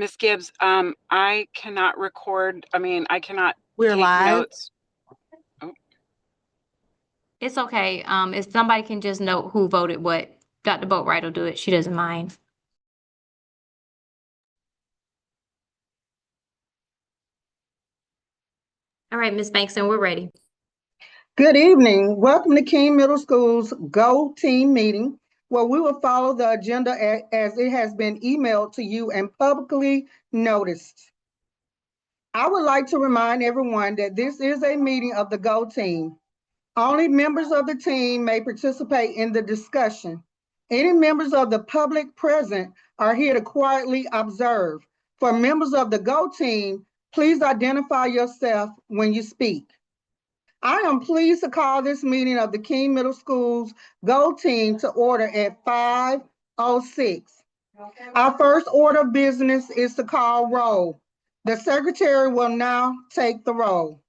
Ms. Gibbs, I cannot record. I cannot We're take live. notes. Oh, It's okay. If somebody can just note who voted what, Dr. Boatwright will do it. She doesn't mind. All right, Ms. Bankston, we're ready. Good evening. Welcome to King Middle School's Go Team meeting, where we will follow the agenda as it has been emailed to you and publicly noticed. I would like to remind everyone that this is a meeting of the Go Team. Only members of the team may participate in the discussion. Any members of the public present are here to quietly observe. For members of the Go Team, please identify yourself when you speak. I am pleased to call this meeting of the King Middle School's Go Team to order at 5:06. Our first order of business is to call roll. The secretary will now take the roll.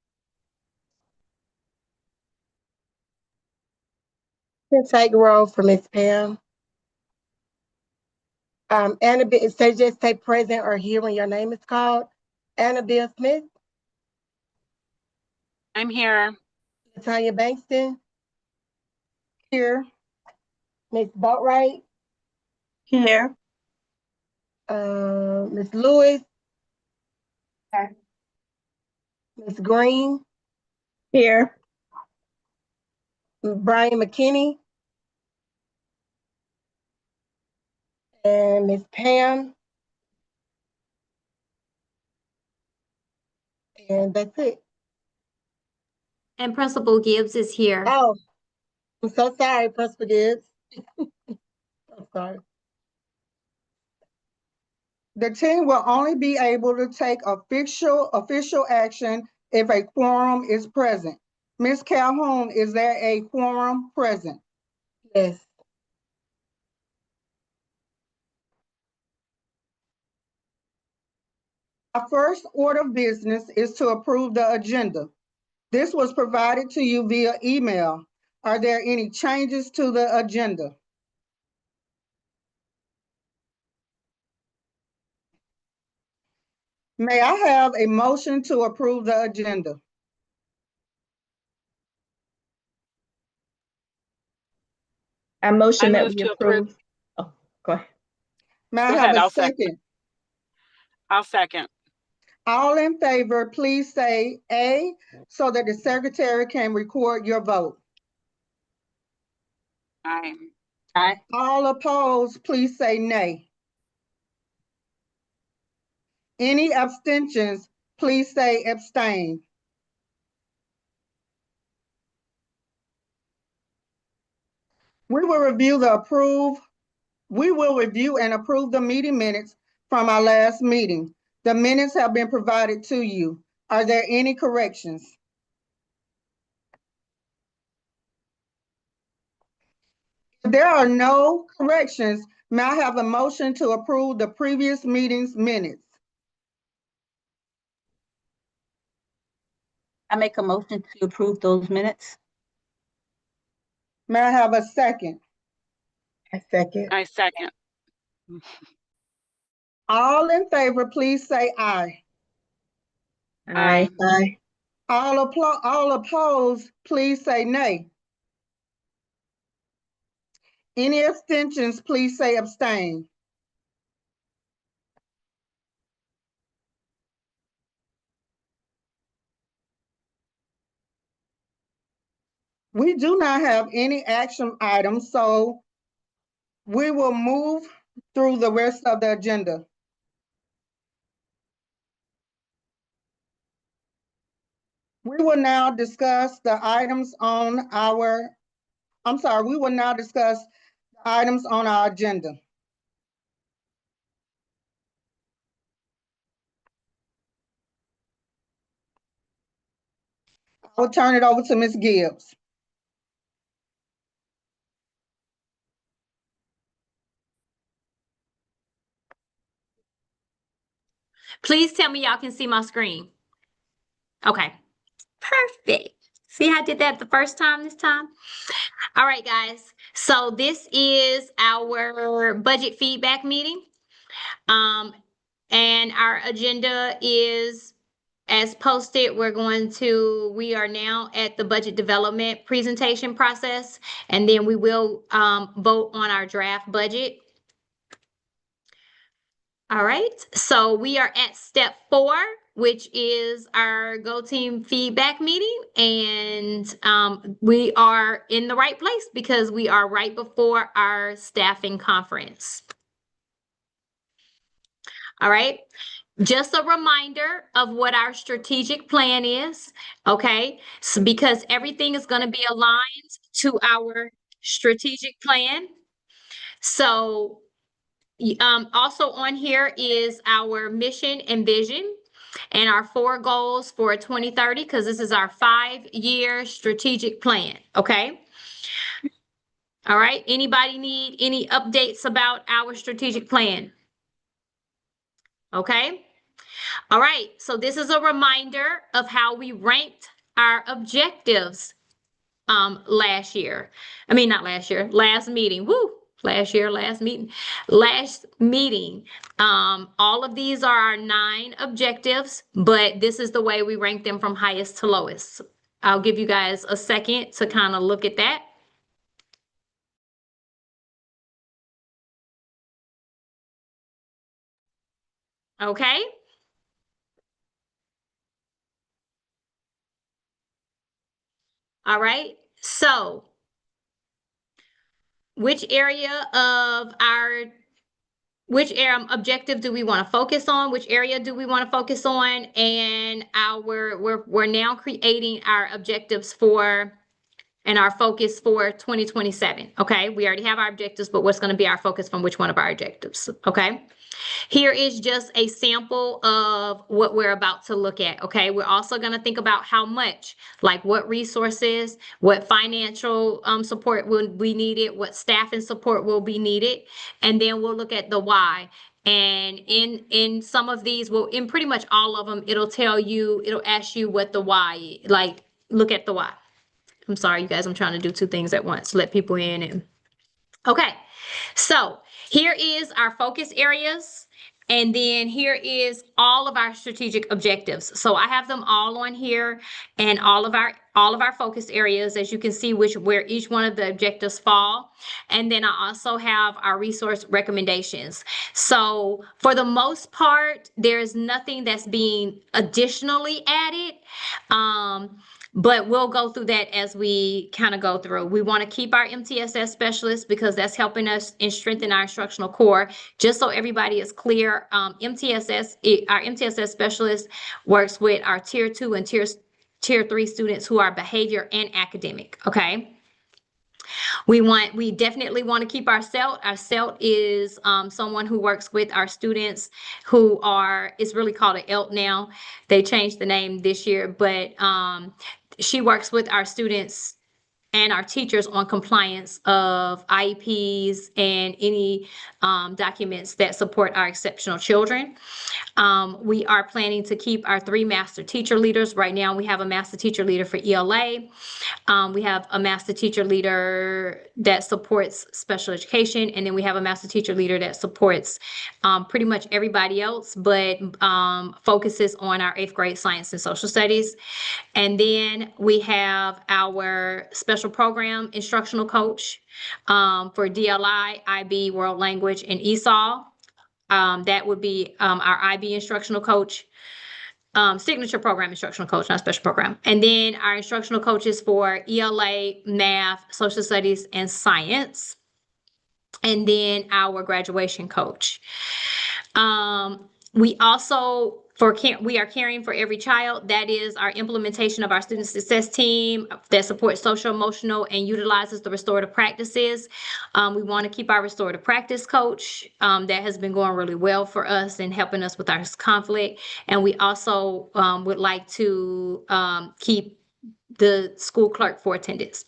Take roll for Miss Pam. Annabelle, say just say present or here when your name is called. Annabelle Smith, I'm here. Tanya Bankston, Here. Miss Boatwright, Here. Miss Lewis, Here. Miss Green, Here. Brian McKinney, and Miss Pam. And that's it. And Principal Gibbs is here. Oh, I'm so sorry, Principal Gibbs. I'm sorry. The team will only be able to take official action if a quorum is present. Ms. Calhoun, is there a quorum present? Yes. Our first order of business is to approve the agenda. This was provided to you via email. Are there any changes to the agenda? May I have a motion to approve the agenda? I motion I that move we to approve. Oh, go ahead. May I Go have ahead, a I'll second? I'll second. All in favor, please say A so that the secretary can record your vote. Aye. All opposed, please say nay. Any abstentions, please say abstain. We will review and approve the meeting minutes from our last meeting. The minutes have been provided to you. Are there any corrections? If there are no corrections, may I have a motion to approve the previous meeting's minutes? I make a motion to approve those minutes. May I have a second? I second. I second. All in favor, please say aye. Aye. Aye. All opposed, please say nay. Any abstentions, please say abstain. We do not have any action items, so we will move through the rest of the agenda. We will now discuss the items on our, we will now discuss the items on our agenda. I will turn it over to Ms. Gibbs. Please tell me y'all can see my screen. Okay, perfect. See how I did that the first time this time? All right, guys. So this is our budget feedback meeting. and our agenda is as posted. We are now at the budget development presentation process, and then we will vote on our draft budget. All right, so we are at step 4, which is our Go Team feedback meeting, and we are in the right place because we are right before our staffing conference. All right, just a reminder of what our strategic plan is, okay? So because everything is going to be aligned to our strategic plan. So also on here is our mission and vision and our 4 goals for 2030, because this is our 5-year strategic plan, okay? All right, anybody need any updates about our strategic plan? Okay. All right, so this is a reminder of how we ranked our objectives last year. I mean, not last year, last meeting. Woo! Last year, last meeting. All of these are our 9 objectives, but this is the way we rank them from highest to lowest. I'll give you guys a second to kind of look at that. Okay. All right, so which objective do we want to focus on? Which area do we want to focus on? And we're now creating our objectives and our focus for 2027. Okay, we already have our objectives, but what's going to be our focus from which one of our objectives? Okay. Here is just a sample of what we're about to look at, okay? We're also going to think about how much, like what resources, what financial support will be needed, what staffing support will be needed, and then we'll look at the why. And in some of these, in pretty much all of them, it'll ask you what the why, like look at the why. I'm sorry, you guys, I'm trying to do 2 things at once, let people in and, okay. So here is our focus areas, and then here is all of our strategic objectives. So I have them all on here, and all of our focus areas, as you can see, where each one of the objectives fall. And then I also have our resource recommendations. So for the most part, there is nothing that's being additionally added. But we'll go through that as we kind of go through. We want to keep our MTSS specialists because that's helping us and strengthen our instructional core. Just so everybody is clear, our MTSS specialist works with our tier 2 and tier 3 students who are behavior and academic, okay? We definitely want to keep our CELT. Our CELT is someone who works with our students it's really called an ELT now. They changed the name this year, but she works with our students and our teachers on compliance of IEPs and any documents that support our exceptional children. We are planning to keep our 3 master teacher leaders. Right now, we have a master teacher leader for ELA. We have a master teacher leader that supports special education, and then we have a master teacher leader that supports pretty much everybody else, but focuses on our 8th grade science and social studies. And then we have our special program instructional coach for DLI, IB, World Language, and ESOL. That would be our IB instructional coach, signature program instructional coach, not special program. And then our instructional coaches for ELA, math, social studies, and science. And then our graduation coach. We also, we are caring for every child. That is our implementation of our student success team that supports social, emotional, and utilizes the restorative practices. We want to keep our restorative practice coach. That has been going really well for us and helping us with our conflict. And we also would like to keep the school clerk for attendance.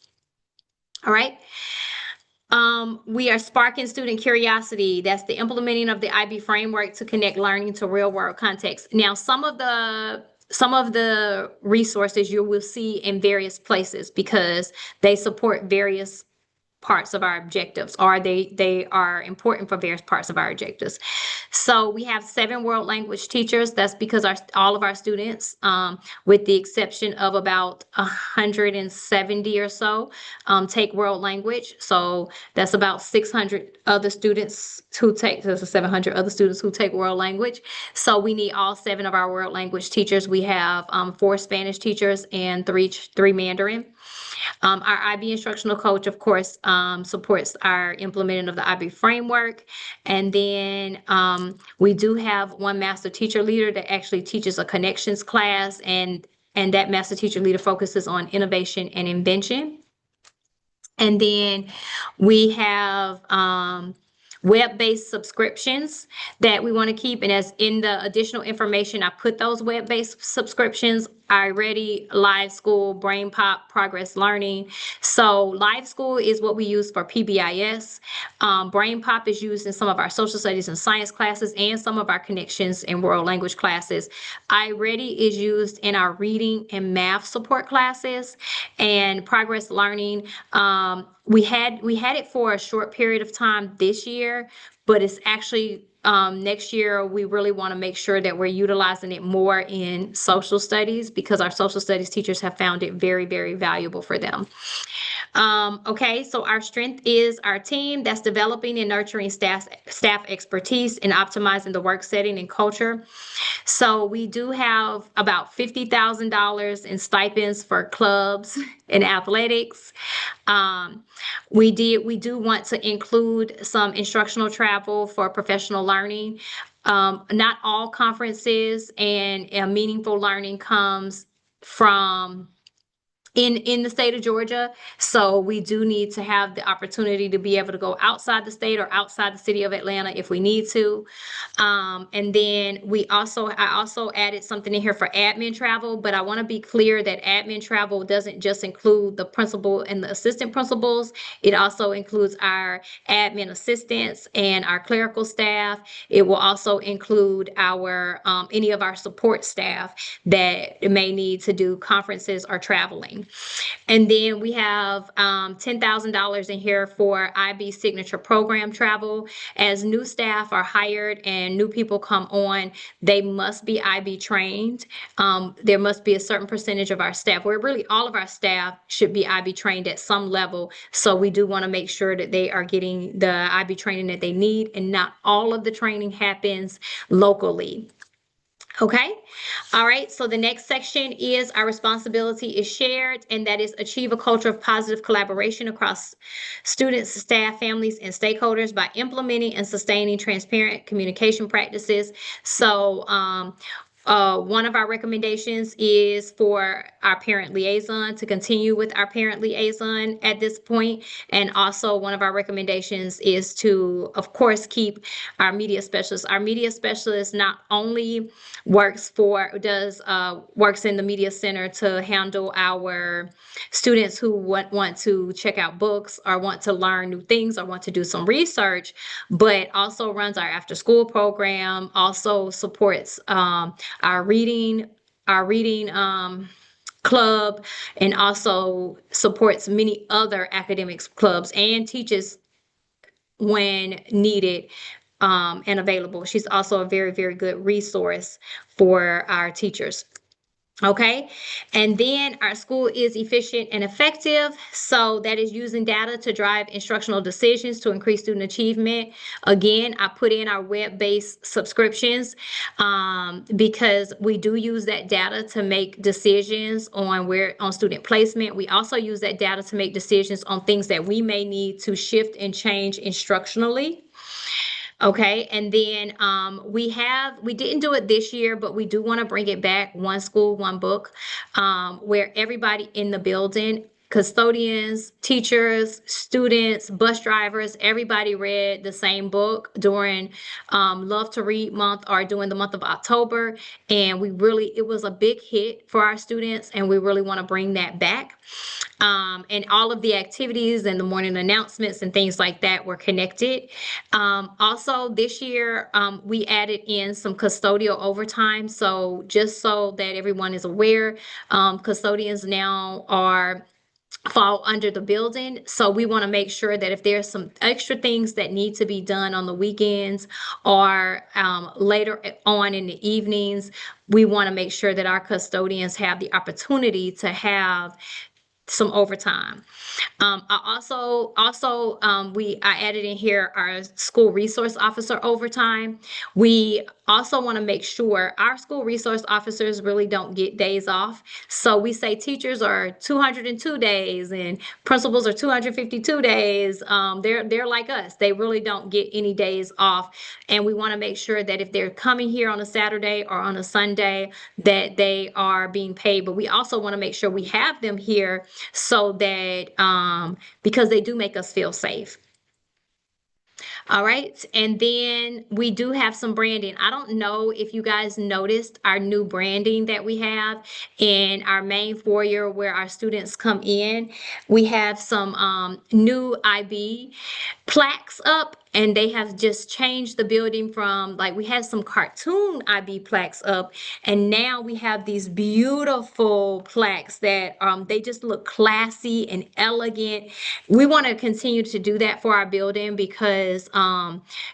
All right. We are sparking student curiosity. That's the implementing of the IB framework to connect learning to real world context. Now, some of the resources you will see in various places because they support various parts of our objectives, or they are important for various parts of our objectives. So we have 7 world language teachers. That's because all of our students, with the exception of about 170 or so, take world language. So that's about 600 other students who take, there's 700 other students who take world language. So we need all 7 of our world language teachers. We have 4 Spanish teachers and 3 Mandarin. Our IB instructional coach, of course, supports our implementing of the IB framework. And then we do have 1 master teacher leader that actually teaches a connections class, and that master teacher leader focuses on innovation and invention. And then we have web-based subscriptions that we want to keep. And as in the additional information, I put those web-based subscriptions: iReady, Live School, Brain Pop, Progress Learning. So Live School is what we use for PBIS. Brain Pop is used in some of our social studies and science classes and some of our connections and world language classes. iReady is used in our reading and math support classes. And Progress Learning, we had it for a short period of time this year, but it's actually next year we really want to make sure that we're utilizing it more in social studies, because our social studies teachers have found it very, very valuable for them. Okay, so our strength is our team that's developing and nurturing staff expertise and optimizing the work setting and culture. So we do have about $50,000 in stipends for clubs and athletics. We do want to include some instructional travel for professional learning. Not all conferences and meaningful learning comes from in the state of Georgia. So we do need to have the opportunity to be able to go outside the state or outside the city of Atlanta if we need to. And then I also added something in here for admin travel, but I want to be clear that admin travel doesn't just include the principal and the assistant principals. It also includes our admin assistants and our clerical staff. It will also include our any of our support staff that may need to do conferences or traveling. And then we have $10,000 in here for IB signature program travel. As new staff are hired and new people come on, they must be IB trained. There must be a certain percentage of our staff, where really all of our staff should be IB trained at some level. So we do want to make sure that they are getting the IB training that they need, and not all of the training happens locally. Okay. All right. So the next section is our responsibility is shared, and that is achieve a culture of positive collaboration across students, staff, families, and stakeholders by implementing and sustaining transparent communication practices. So, one of our recommendations is for our parent liaison to continue with our parent liaison at this point. And also one of our recommendations is to, of course, keep our media specialist. Our media specialist not only works in the media center to handle our students who want to check out books or want to learn new things or want to do some research, but also runs our after school program, also supports our reading club, and also supports many other academics clubs and teaches when needed and available. She's also a very, very good resource for our teachers. Okay, and then our school is efficient and effective. So that is using data to drive instructional decisions to increase student achievement. Again, I put in our web-based subscriptions because we do use that data to make decisions on student placement. We also use that data to make decisions on things that we may need to shift and change instructionally. Okay, and then we didn't do it this year, but we do want to bring it back, One School, One Book, where everybody in the building, custodians, teachers, students, bus drivers, everybody read the same book during Love to Read Month or during the month of October. And it was a big hit for our students, and we really want to bring that back. And all of the activities and the morning announcements and things like that were connected. Also, this year, we added in some custodial overtime. So just so that everyone is aware, custodians now are fall under the building. So we want to make sure that if there's some extra things that need to be done on the weekends or later on in the evenings, we want to make sure that our custodians have the opportunity to have some overtime. I added in here our school resource officer overtime. We also want to make sure our school resource officers really don't get days off. So we say teachers are 202 days and principals are 252 days. They're like us. They really don't get any days off. And we want to make sure that if they're coming here on a Saturday or on a Sunday, that they are being paid. But we also want to make sure we have them here so that because they do make us feel safe. All right. And then we do have some branding. I don't know if you guys noticed our new branding that we have in our main foyer where our students come in. We have some new IB plaques up, and they have just changed the building from, like, we had some cartoon IB plaques up, and now we have these beautiful plaques that they just look classy and elegant. We want to continue to do that for our building because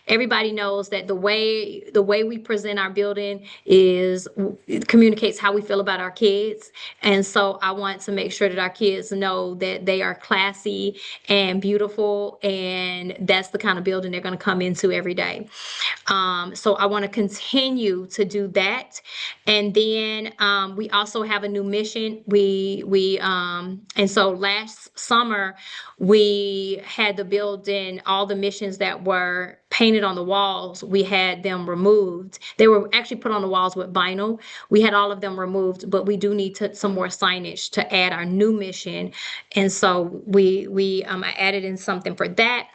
everybody knows that the way we present our building it communicates how we feel about our kids. And so I want to make sure that our kids know that they are classy and beautiful, and that's the kind of building they're going to come into every day. So I want to continue to do that. And then we also have a new mission. And so last summer we had the building, all the missions that were painted on the walls, we had them removed. They were actually put on the walls with vinyl. We had all of them removed, but we do need some more signage to add our new mission. And so I added in something for that.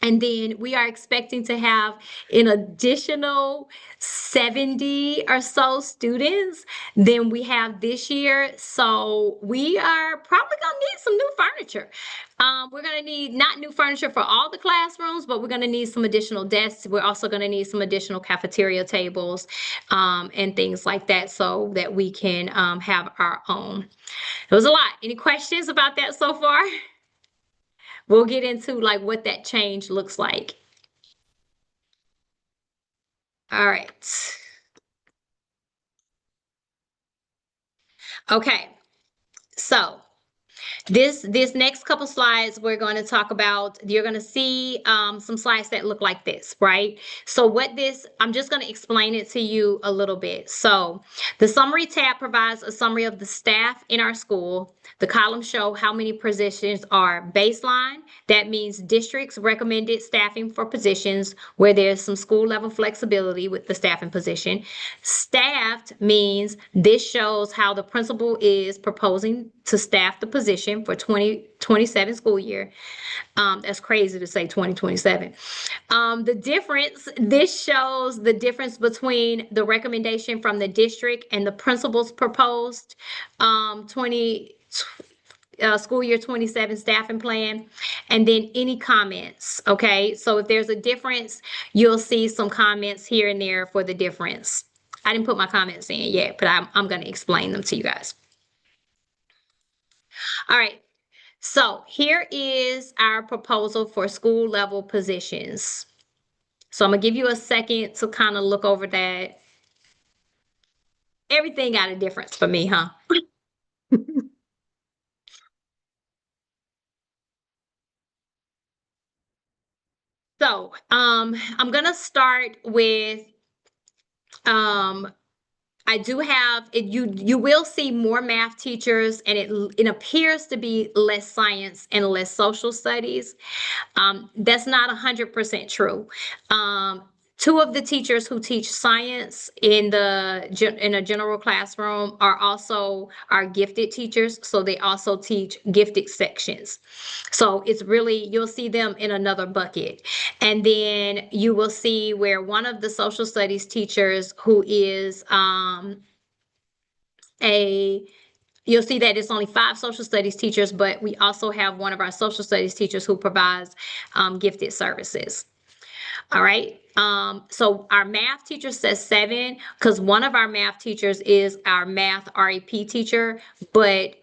And then we are expecting to have an additional 70 or so students than we have this year. So we are probably going to need some new furniture. We're going to need not new furniture for all the classrooms, but we're going to need some additional desks. We're also going to need some additional cafeteria tables and things like that so that we can have our own. It was a lot. Any questions about that so far? We'll get into like what that change looks like. All right. Okay. So this next couple slides, we're going to talk about, you're going to see some slides that look like this, right? So I'm just going to explain it to you a little bit. So the summary tab provides a summary of the staff in our school. The columns show how many positions are baseline. That means districts recommended staffing for positions where there's some school level flexibility with the staffing position. Staffed means this shows how the principal is proposing to staff the position for 2027 school year. That's crazy to say 2027. This shows the difference between the recommendation from the district and the principal's proposed school year 27 staffing plan, and then any comments. Okay, so if there's a difference, you'll see some comments here and there for the difference. I didn't put my comments in yet, but I'm going to explain them to you guys. All right, so here is our proposal for school level positions. So I'm gonna give you a second to kind of look over that. Everything got a difference for me, huh? So I'm gonna start with I do have it. You will see more math teachers, and it appears to be less science and less social studies. That's not 100% true. Two of the teachers who teach science in a general classroom are also our gifted teachers, so they also teach gifted sections. So it's really, you'll see them in another bucket. And then you will see where one of the social studies teachers who is you'll see that it's only 5 social studies teachers, but we also have one of our social studies teachers who provides gifted services. All right. So our math teacher says 7 because one of our math teachers is our math REP teacher, but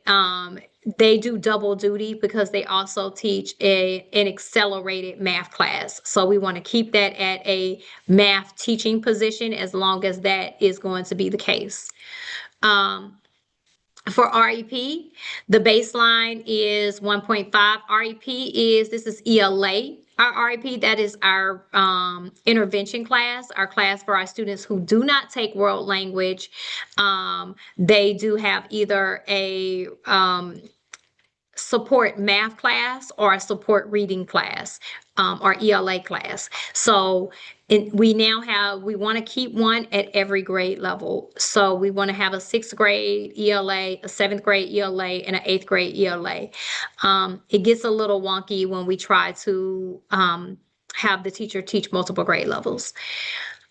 they do double duty because they also teach an accelerated math class. So we want to keep that at a math teaching position as long as that is going to be the case. For REP, the baseline is 1.5. This is ELA. Our REP, that is our intervention class, our class for our students who do not take world language. They do have either a support math class or a support reading class, or ELA class. So we want to keep one at every grade level. So we want to have a 6th grade ELA, a 7th grade ELA, and an 8th grade ELA. It gets a little wonky when we try to have the teacher teach multiple grade levels.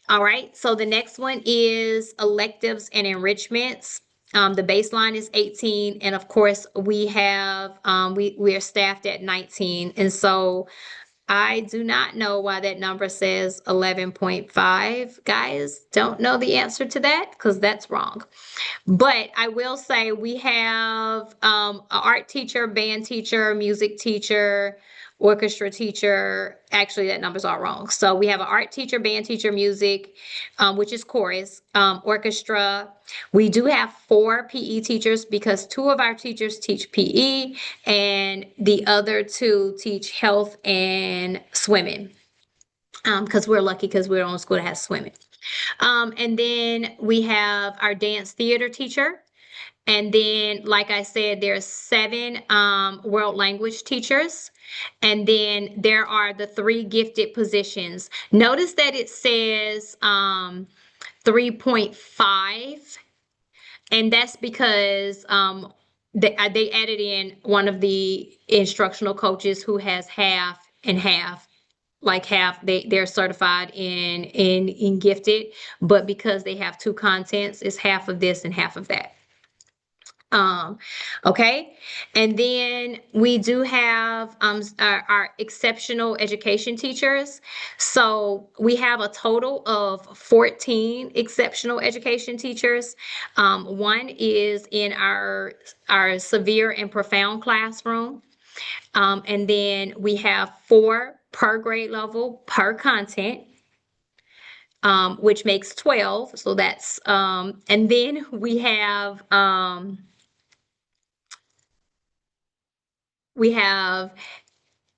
All right, so the next one is electives and enrichments. The baseline is 18, and of course we have we are staffed at 19, and so I do not know why that number says 11.5. Guys, don't know the answer to that because that's wrong. But I will say we have an art teacher, band teacher, music teacher, orchestra teacher. Actually, that number's all wrong. So we have an art teacher, band teacher, music, which is chorus, orchestra. We do have 4 PE teachers because 2 of our teachers teach PE and the other 2 teach health and swimming. Because we're lucky because we're the only school that has swimming. And then we have our dance theater teacher. And then, like I said, there's 7 world language teachers. And then there are the 3 gifted positions. Notice that it says 3.5. And that's because they added in one of the instructional coaches who has half and half. Like half, they're certified in gifted, but because they have 2 contents, it's half of this and half of that. Okay, and then we do have our exceptional education teachers. So we have a total of 14 exceptional education teachers. 1 is in our severe and profound classroom. And then we have 4 per grade level per content, which makes 12. So that's, and then we have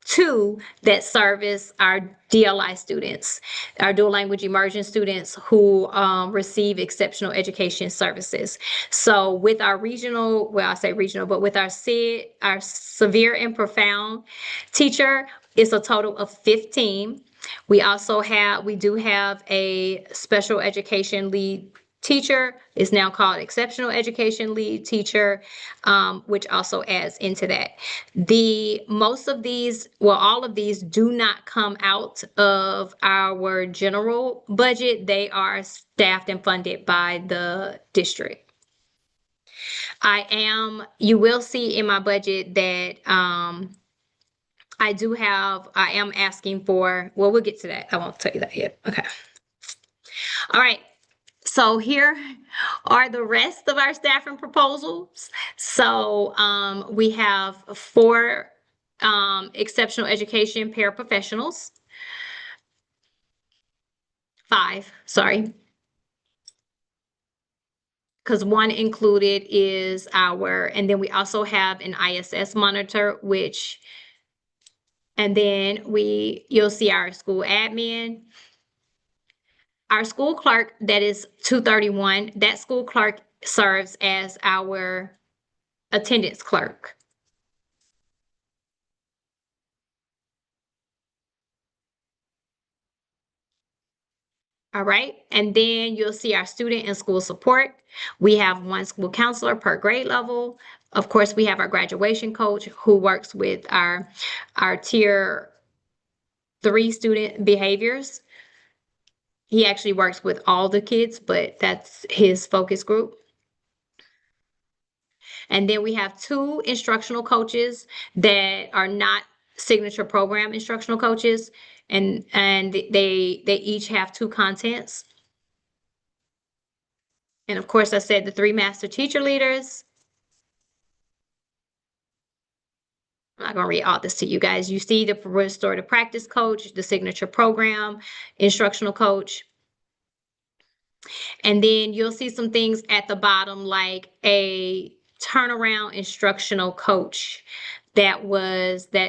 2 that service our DLI students, our dual language immersion students who receive exceptional education services. So with our regional, well, I say regional, but with our SID, our severe and profound teacher, it's a total of 15. We do have a special education lead teacher, is now called exceptional education lead teacher, which also adds into that. All of these do not come out of our general budget. They are staffed and funded by the district. You will see in my budget that I am asking for, well, we'll get to that. I won't tell you that yet. Okay. All right. So here are the rest of our staffing proposals. So we have 4 exceptional education paraprofessionals. 5, sorry. Because 1 included is and then we also have an ISS monitor, and then you'll see our school admin. Our school clerk, that is 231, that school clerk serves as our attendance clerk. All right, and then you'll see our student and school support. We have 1 school counselor per grade level. Of course, we have our graduation coach who works with our tier 3 student behaviors. He actually works with all the kids, but that's his focus group. And then we have 2 instructional coaches that are not signature program instructional coaches. And they each have 2 contents. And of course, I said the 3 master teacher leaders. I'm not gonna read all this to you guys. You see the restorative practice coach, the signature program, instructional coach. And then you'll see some things at the bottom like a turnaround instructional coach that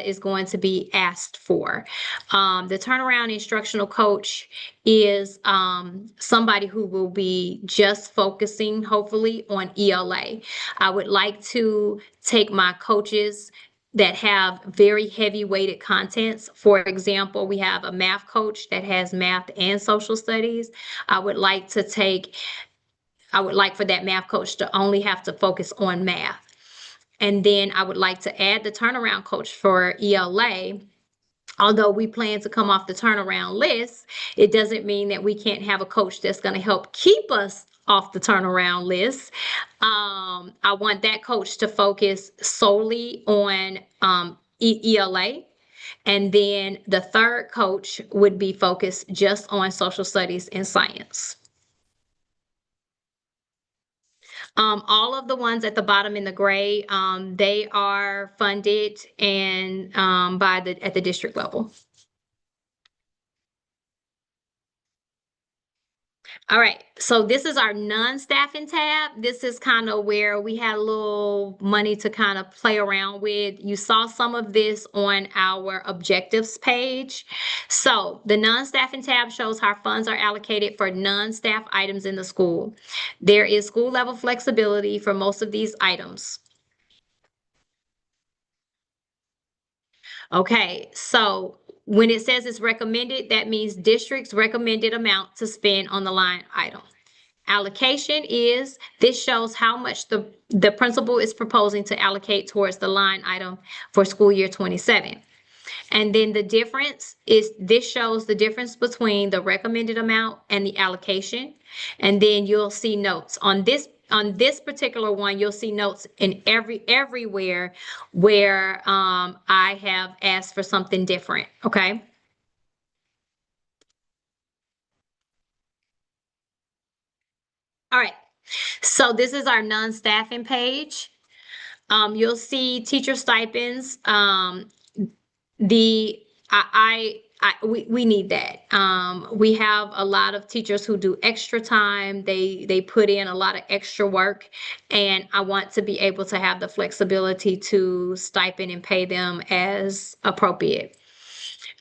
is going to be asked for. The turnaround instructional coach is somebody who will be just focusing, hopefully, on ELA. I would like to take my coaches that have very heavy weighted contents. For example, we have a math coach that has math and social studies. I would like for that math coach to only have to focus on math. And then I would like to add the turnaround coach for ELA. Although we plan to come off the turnaround list, it doesn't mean that we can't have a coach that's going to help keep us off the turnaround list. I want that coach to focus solely on ELA. And then the third coach would be focused just on social studies and science. All of the ones at the bottom in the gray, they are funded and at the district level. All right, so this is our non-staffing tab. This is kind of where we had a little money to kind of play around with. You saw some of this on our objectives page. So the non-staffing tab shows how funds are allocated for non-staff items in the school. There is school level flexibility for most of these items. Okay, so when it says it's recommended, that means district's recommended amount to spend on the line item. Allocation is, this shows how much the principal is proposing to allocate towards the line item for school year 27. And then the difference is, this shows the difference between the recommended amount and the allocation. And then you'll see notes on this particular one. You'll see notes in everywhere where I have asked for something different. Okay. All right. So this is our non-staffing page. You'll see teacher stipends. We need that. We have a lot of teachers who do extra time. They put in a lot of extra work, and I want to be able to have the flexibility to stipend and pay them as appropriate.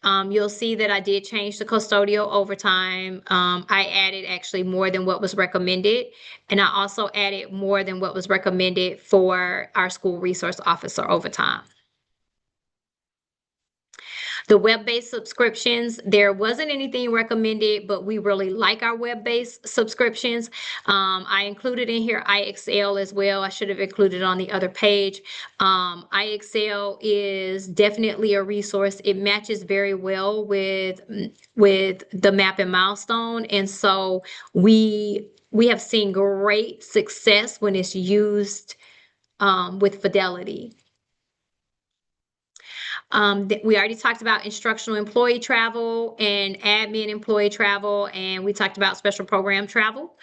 You'll see that I did change the custodial overtime. I added actually more than what was recommended, and I also added more than what was recommended for our school resource officer overtime. The web-based subscriptions, there wasn't anything recommended, but we really like our web-based subscriptions. I included in here iExcel as well. I should have included it on the other page. iExcel is definitely a resource. It matches very well with the map and milestone. And so we have seen great success when it's used with Fidelity. We already talked about instructional employee travel and admin employee travel, and we talked about special program travel.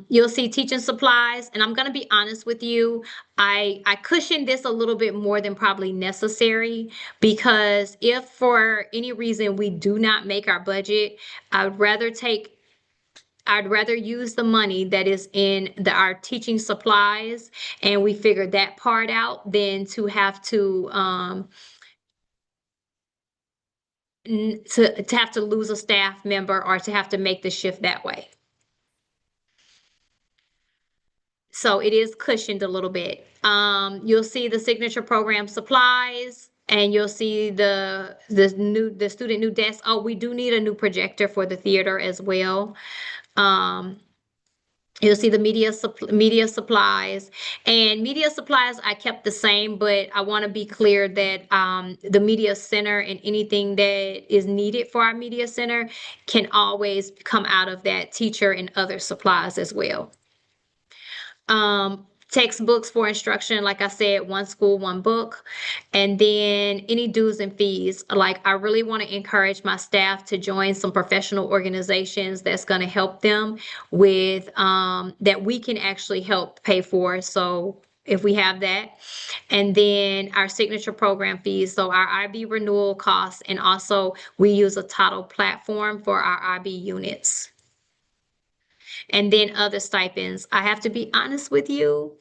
You'll see teaching supplies, and I'm going to be honest with you, I cushioned this a little bit more than probably necessary, because if for any reason we do not make our budget, I'd rather use the money that is in our teaching supplies, and we figure that part out, than to have to lose a staff member or to have to make the shift that way. So it is cushioned a little bit. You'll see the signature program supplies, and you'll see the student new desk. Oh, we do need a new projector for the theater as well. You'll see the media supplies, and media supplies I kept the same, but I want to be clear that the media center and anything that is needed for our media center can always come out of that teacher and other supplies as well. textbooks for instruction, like I said, one school, one book. And then any dues and fees. Like, I really want to encourage my staff to join some professional organizations that's going to help them with that we can actually help pay for. So if we have that. And then our signature program fees, so our IB renewal costs, and also we use a Toddle platform for our IB units. And then other stipends. I have to be honest with you,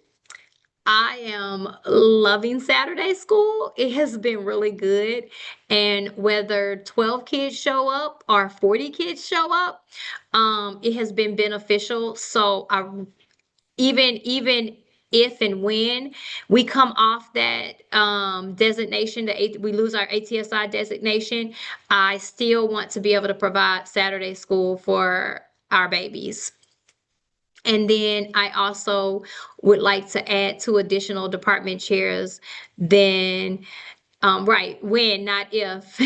I am loving Saturday school. It has been really good. And whether 12 kids show up or 40 kids show up, it has been beneficial. So even if and when we come off that designation, we lose our ATSI designation, I still want to be able to provide Saturday school for our babies. And then I also would like to add 2 additional department chairs then, right, when, not if.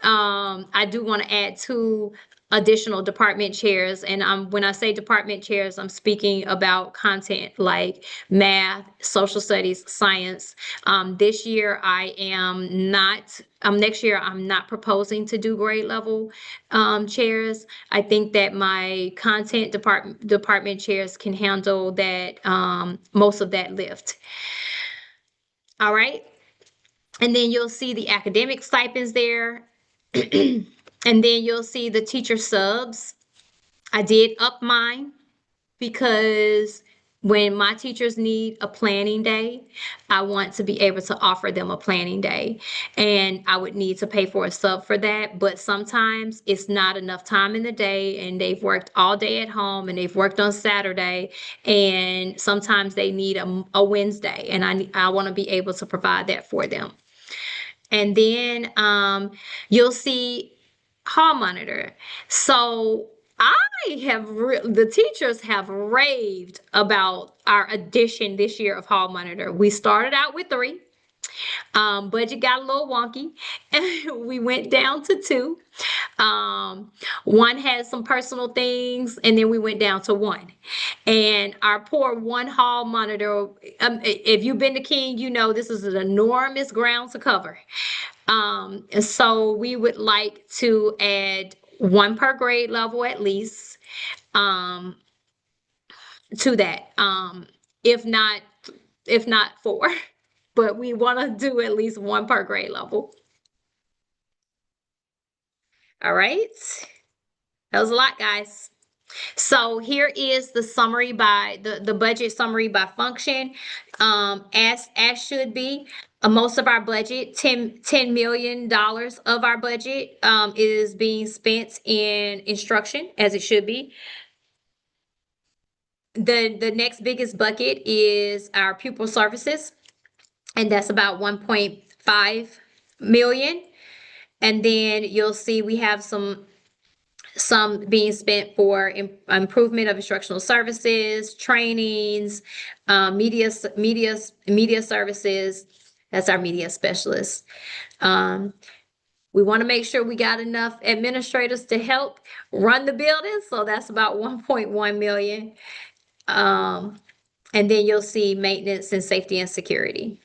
I do want to add 2 additional department chairs. And when I say department chairs, I'm speaking about content like math, social studies, science. This year I am not, next year I'm not proposing to do grade level chairs. I think that my content department chairs can handle that, most of that lift. All right. And then you'll see the academic stipends there. And then you'll see the teacher subs. I did up mine because when my teachers need a planning day, I want to be able to offer them a planning day. And I would need to pay for a sub for that. But sometimes it's not enough time in the day and they've worked all day at home and they've worked on Saturday. And sometimes they need a Wednesday. And I want to be able to provide that for them. And then you'll see hall monitor. So the teachers have raved about our addition this year of hall monitor. We started out with 3. Budget got a little wonky. We went down to 2. One had some personal things, and then we went down to 1. And our poor 1 hall monitor, if you've been to King, you know this is an enormous ground to cover. And so we would like to add 1 per grade level at least to that. If not 4, but we want to do at least 1 per grade level. All right. That was a lot, guys. So here is the summary by the budget summary by function. As should be. Most of our budget, $10 million of our budget is being spent in instruction, as it should be. The next biggest bucket is our pupil services, and that's about 1.5 million. And then you'll see we have some being spent for improvement of instructional services, trainings, media services. That's our media specialist. We want to make sure we got enough administrators to help run the building. So that's about 1.1 million. And then you'll see maintenance and safety and security.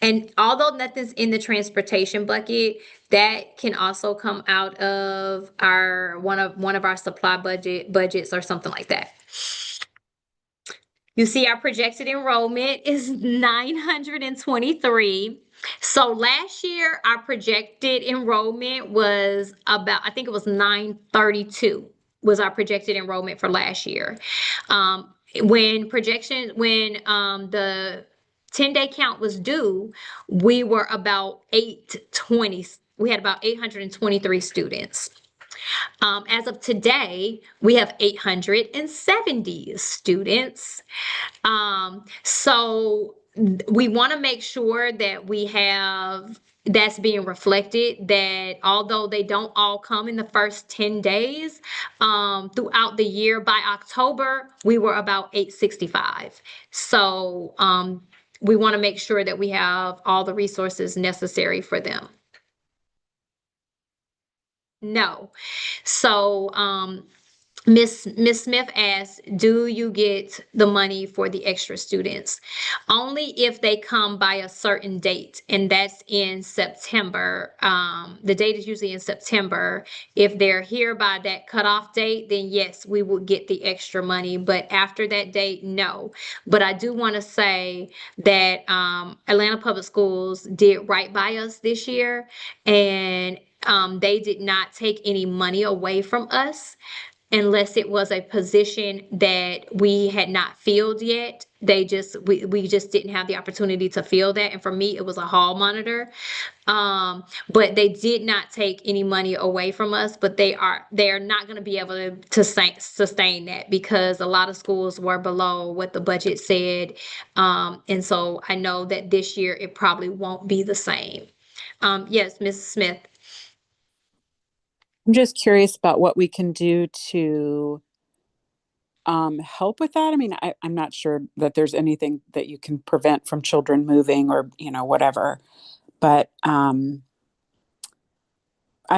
And although nothing's in the transportation bucket, that can also come out of our one of our supply budgets or something like that. You see our projected enrollment is 923. So last year, our projected enrollment was about, I think it was 932 was our projected enrollment for last year. When the 10-day count was due, we were about 820. We had about 823 students. As of today, we have 870 students. So we want to make sure that we have that's being reflected, that although they don't all come in the first 10 days, throughout the year, by October, we were about 865. So we want to make sure that we have all the resources necessary for them. No. So Miss Smith asked, do you get the money for the extra students? Only if they come by a certain date, and that's in September. The date is usually in September. If they're here by that cutoff date, then yes, we will get the extra money. But after that date, no. But I do want to say that Atlanta Public Schools did right by us this year, and they did not take any money away from us unless it was a position that we had not filled yet. We just didn't have the opportunity to fill that. And for me, it was a hall monitor. But they did not take any money away from us, but they are not going to be able to sustain that because a lot of schools were below what the budget said. And so I know that this year it probably won't be the same. Yes, Mrs. Smith. I'm just curious about what we can do to help with that. I mean, I'm not sure that there's anything that you can prevent from children moving or, whatever. But I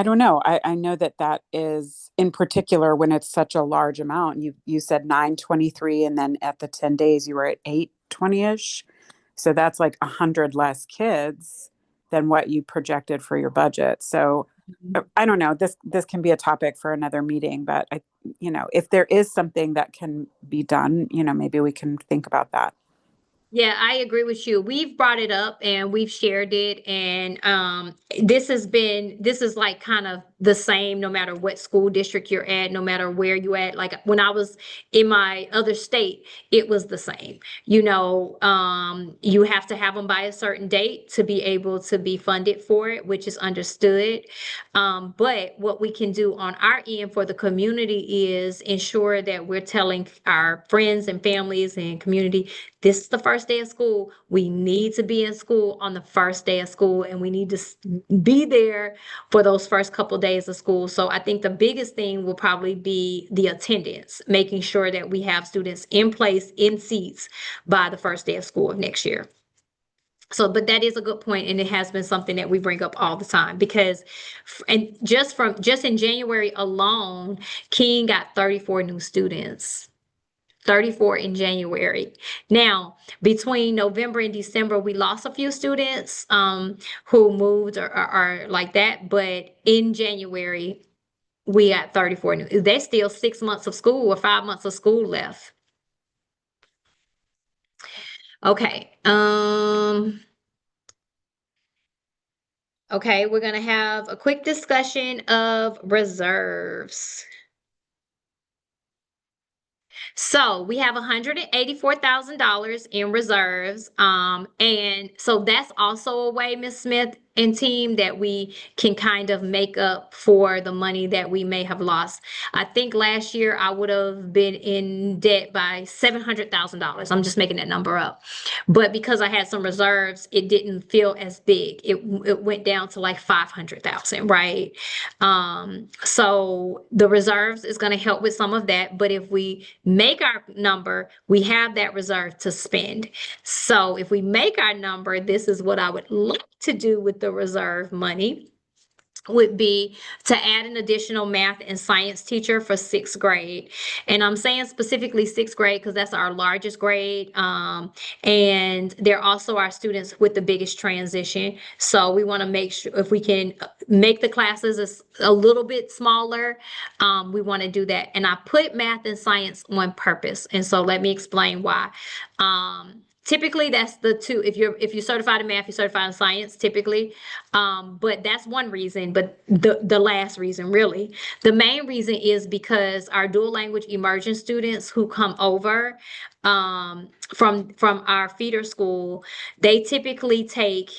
don't know. I know that is in particular when it's such a large amount. You said 923, and then at the 10 days you were at 820-ish. So that's like 100 less kids than what you projected for your budget. So I don't know. This can be a topic for another meeting, but if there is something that can be done, maybe we can think about that. Yeah, I agree with you. We've brought it up and we've shared it, and this is like kind of the same no matter what school district you're at, no matter where you at. Like when I was in my other state, it was the same. You have to have them by a certain date to be able to be funded for it, which is understood. But what we can do on our end for the community is ensure that we're telling our friends and families and community, this is the first day of school. We need to be in school on the first day of school, and we need to be there for those first couple days of school. So I think the biggest thing will probably be the attendance, making sure that we have students in place, in seats by the first day of school of next year. So, but that is a good point, and it has been something that we bring up all the time because, and just in January alone, King got 34 new students. 34 in January. Now, between November and December, we lost a few students who moved or like that. But in January, we got 34 new. There's still 6 months of school or 5 months of school left. Okay. Okay, we're going to have a quick discussion of reserves. So we have $184,000 in reserves. And so that's also a way, Ms. Smith and team, that we can kind of make up for the money that we may have lost. I think last year I would have been in debt by $700,000. I'm just making that number up. But because I had some reserves, it didn't feel as big. It went down to like 500,000, right? So the reserves is going to help with some of that. But if we make our number, we have that reserve to spend. So if we make our number, this is what I would like to do with the reserve money, would be to add an additional math and science teacher for 6th grade. And I'm saying specifically 6th grade because that's our largest grade. And they're also our students with the biggest transition. So we want to make sure if we can make the classes a little bit smaller, we want to do that. And I put math and science on purpose. And so let me explain why. Typically, that's the two. If you're certified in math, you're certified in science, typically. But that's one reason. But the last reason, really, the main reason is because our dual language immersion students who come over from our feeder school, they typically take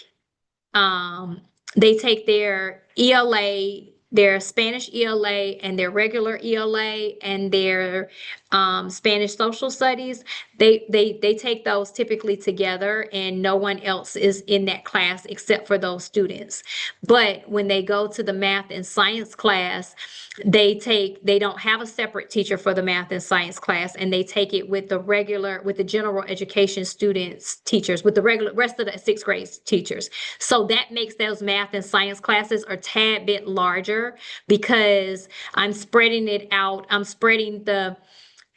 their ELA, their Spanish ELA, and their regular ELA, and their Spanish social studies, they take those typically together, and no one else is in that class except for those students. But when they go to the math and science class, they don't have a separate teacher for the math and science class, and they take it with the general education students teachers, with the rest of the sixth grade teachers. So that makes those math and science classes a tad bit larger, because I'm spreading it out. I'm spreading the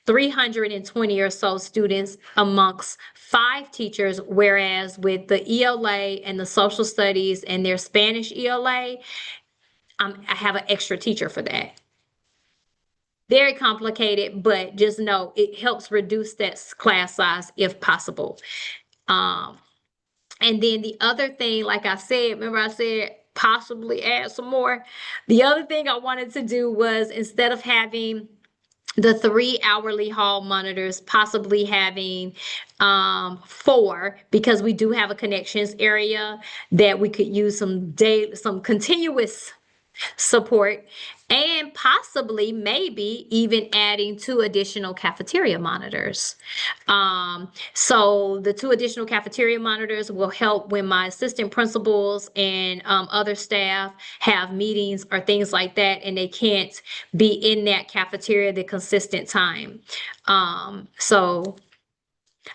320 or so students amongst 5 teachers, whereas with the ELA and the social studies and their Spanish ELA, I have an extra teacher for that. Very complicated, but just know it helps reduce that class size if possible. And then the other thing, like I said, remember I said possibly add some more. The other thing I wanted to do was, instead of having the 3 hourly hall monitors, possibly having 4, because we do have a connections area that we could use some continuous support, and possibly maybe even adding 2 additional cafeteria monitors. So the 2 additional cafeteria monitors will help when my assistant principals and other staff have meetings or things like that, and they can't be in that cafeteria the consistent time.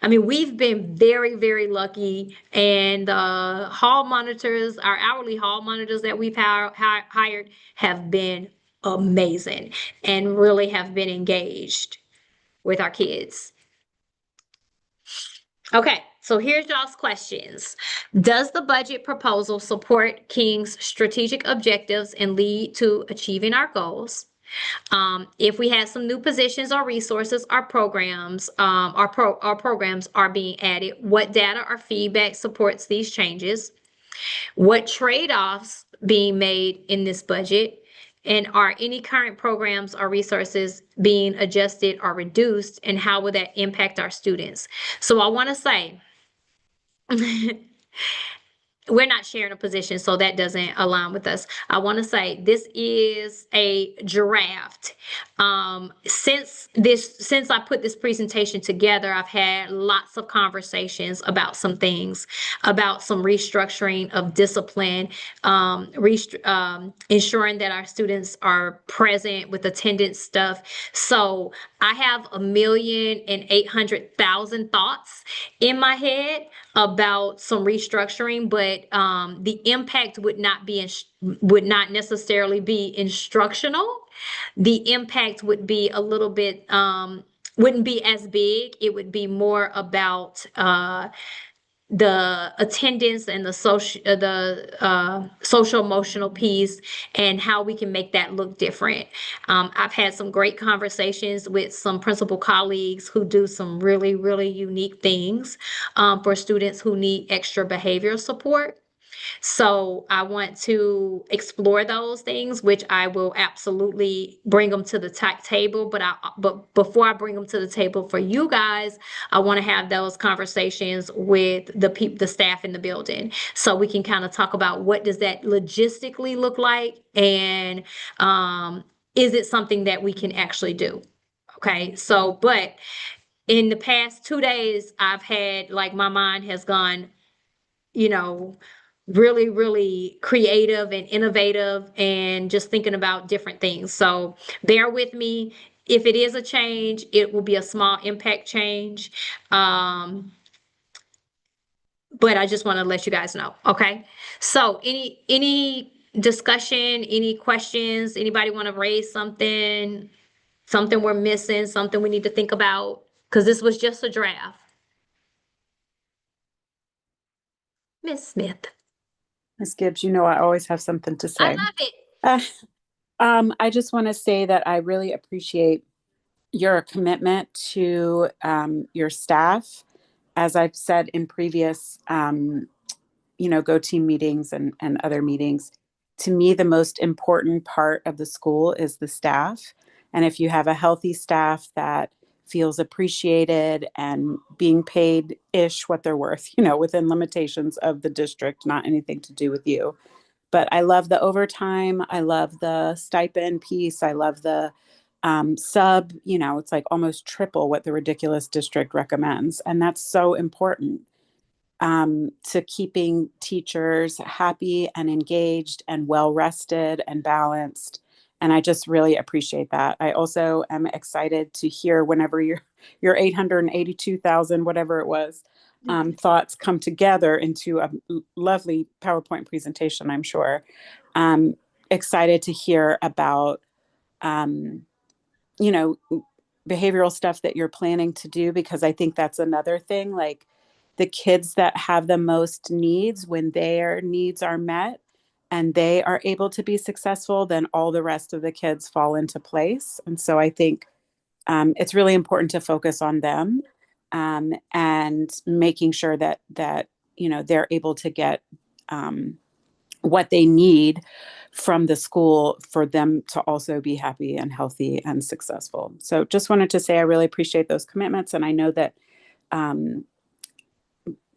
I mean, we've been very, very lucky, and hall monitors, our hourly hall monitors that we've hired have been amazing and really have been engaged with our kids. Okay, so here's y'all's questions. Does the budget proposal support King's strategic objectives and lead to achieving our goals? If we had some new positions or resources or programs, our programs are being added, what data or feedback supports these changes? What trade-offs being made in this budget? And are any current programs or resources being adjusted or reduced? And how will that impact our students? So I want to say, we're not sharing a position, so that doesn't align with us. I want to say this is a draft. Since I put this presentation together, I've had lots of conversations about some things, about some restructuring of discipline, ensuring that our students are present with attendance stuff. So I have 1,800,000 thoughts in my head about some restructuring, but the impact would not necessarily be instructional. The impact would be a little bit wouldn't be as big. It would be more about the attendance and the social emotional piece, and how we can make that look different. I've had some great conversations with some principal colleagues who do some really, really unique things for students who need extra behavioral support. So I want to explore those things, which I will absolutely bring them to the table. But before I bring them to the table for you guys, I want to have those conversations with the staff in the building, so we can kind of talk about what does that logistically look like, and is it something that we can actually do? Okay, so but in the past 2 days, I've had, like, my mind has gone, really, really creative and innovative, and just thinking about different things. So bear with me. If it is a change, it will be a small impact change. But I just want to let you guys know. Okay. So any discussion, any questions, anybody want to raise something we're missing, something we need to think about? Because this was just a draft. Ms. Smith. Ms. Gibbs, I always have something to say. I love it. I just want to say that I really appreciate your commitment to your staff. As I've said in previous, Go Team meetings and other meetings, to me, the most important part of the school is the staff. And if you have a healthy staff that feels appreciated and being paid-ish what they're worth, within limitations of the district, not anything to do with you. But I love the overtime. I love the stipend piece. I love the it's like almost triple what the ridiculous district recommends. And that's so important to keeping teachers happy and engaged and well rested and balanced. And I just really appreciate that. I also am excited to hear whenever your 882,000, whatever it was, thoughts come together into a lovely PowerPoint presentation, I'm sure. Excited to hear about, behavioral stuff that you're planning to do, because I think that's another thing, like the kids that have the most needs, when their needs are met and they are able to be successful, then all the rest of the kids fall into place. And so I think it's really important to focus on them and making sure that they're able to get what they need from the school for them to also be happy and healthy and successful. So just wanted to say I really appreciate those commitments, and I know that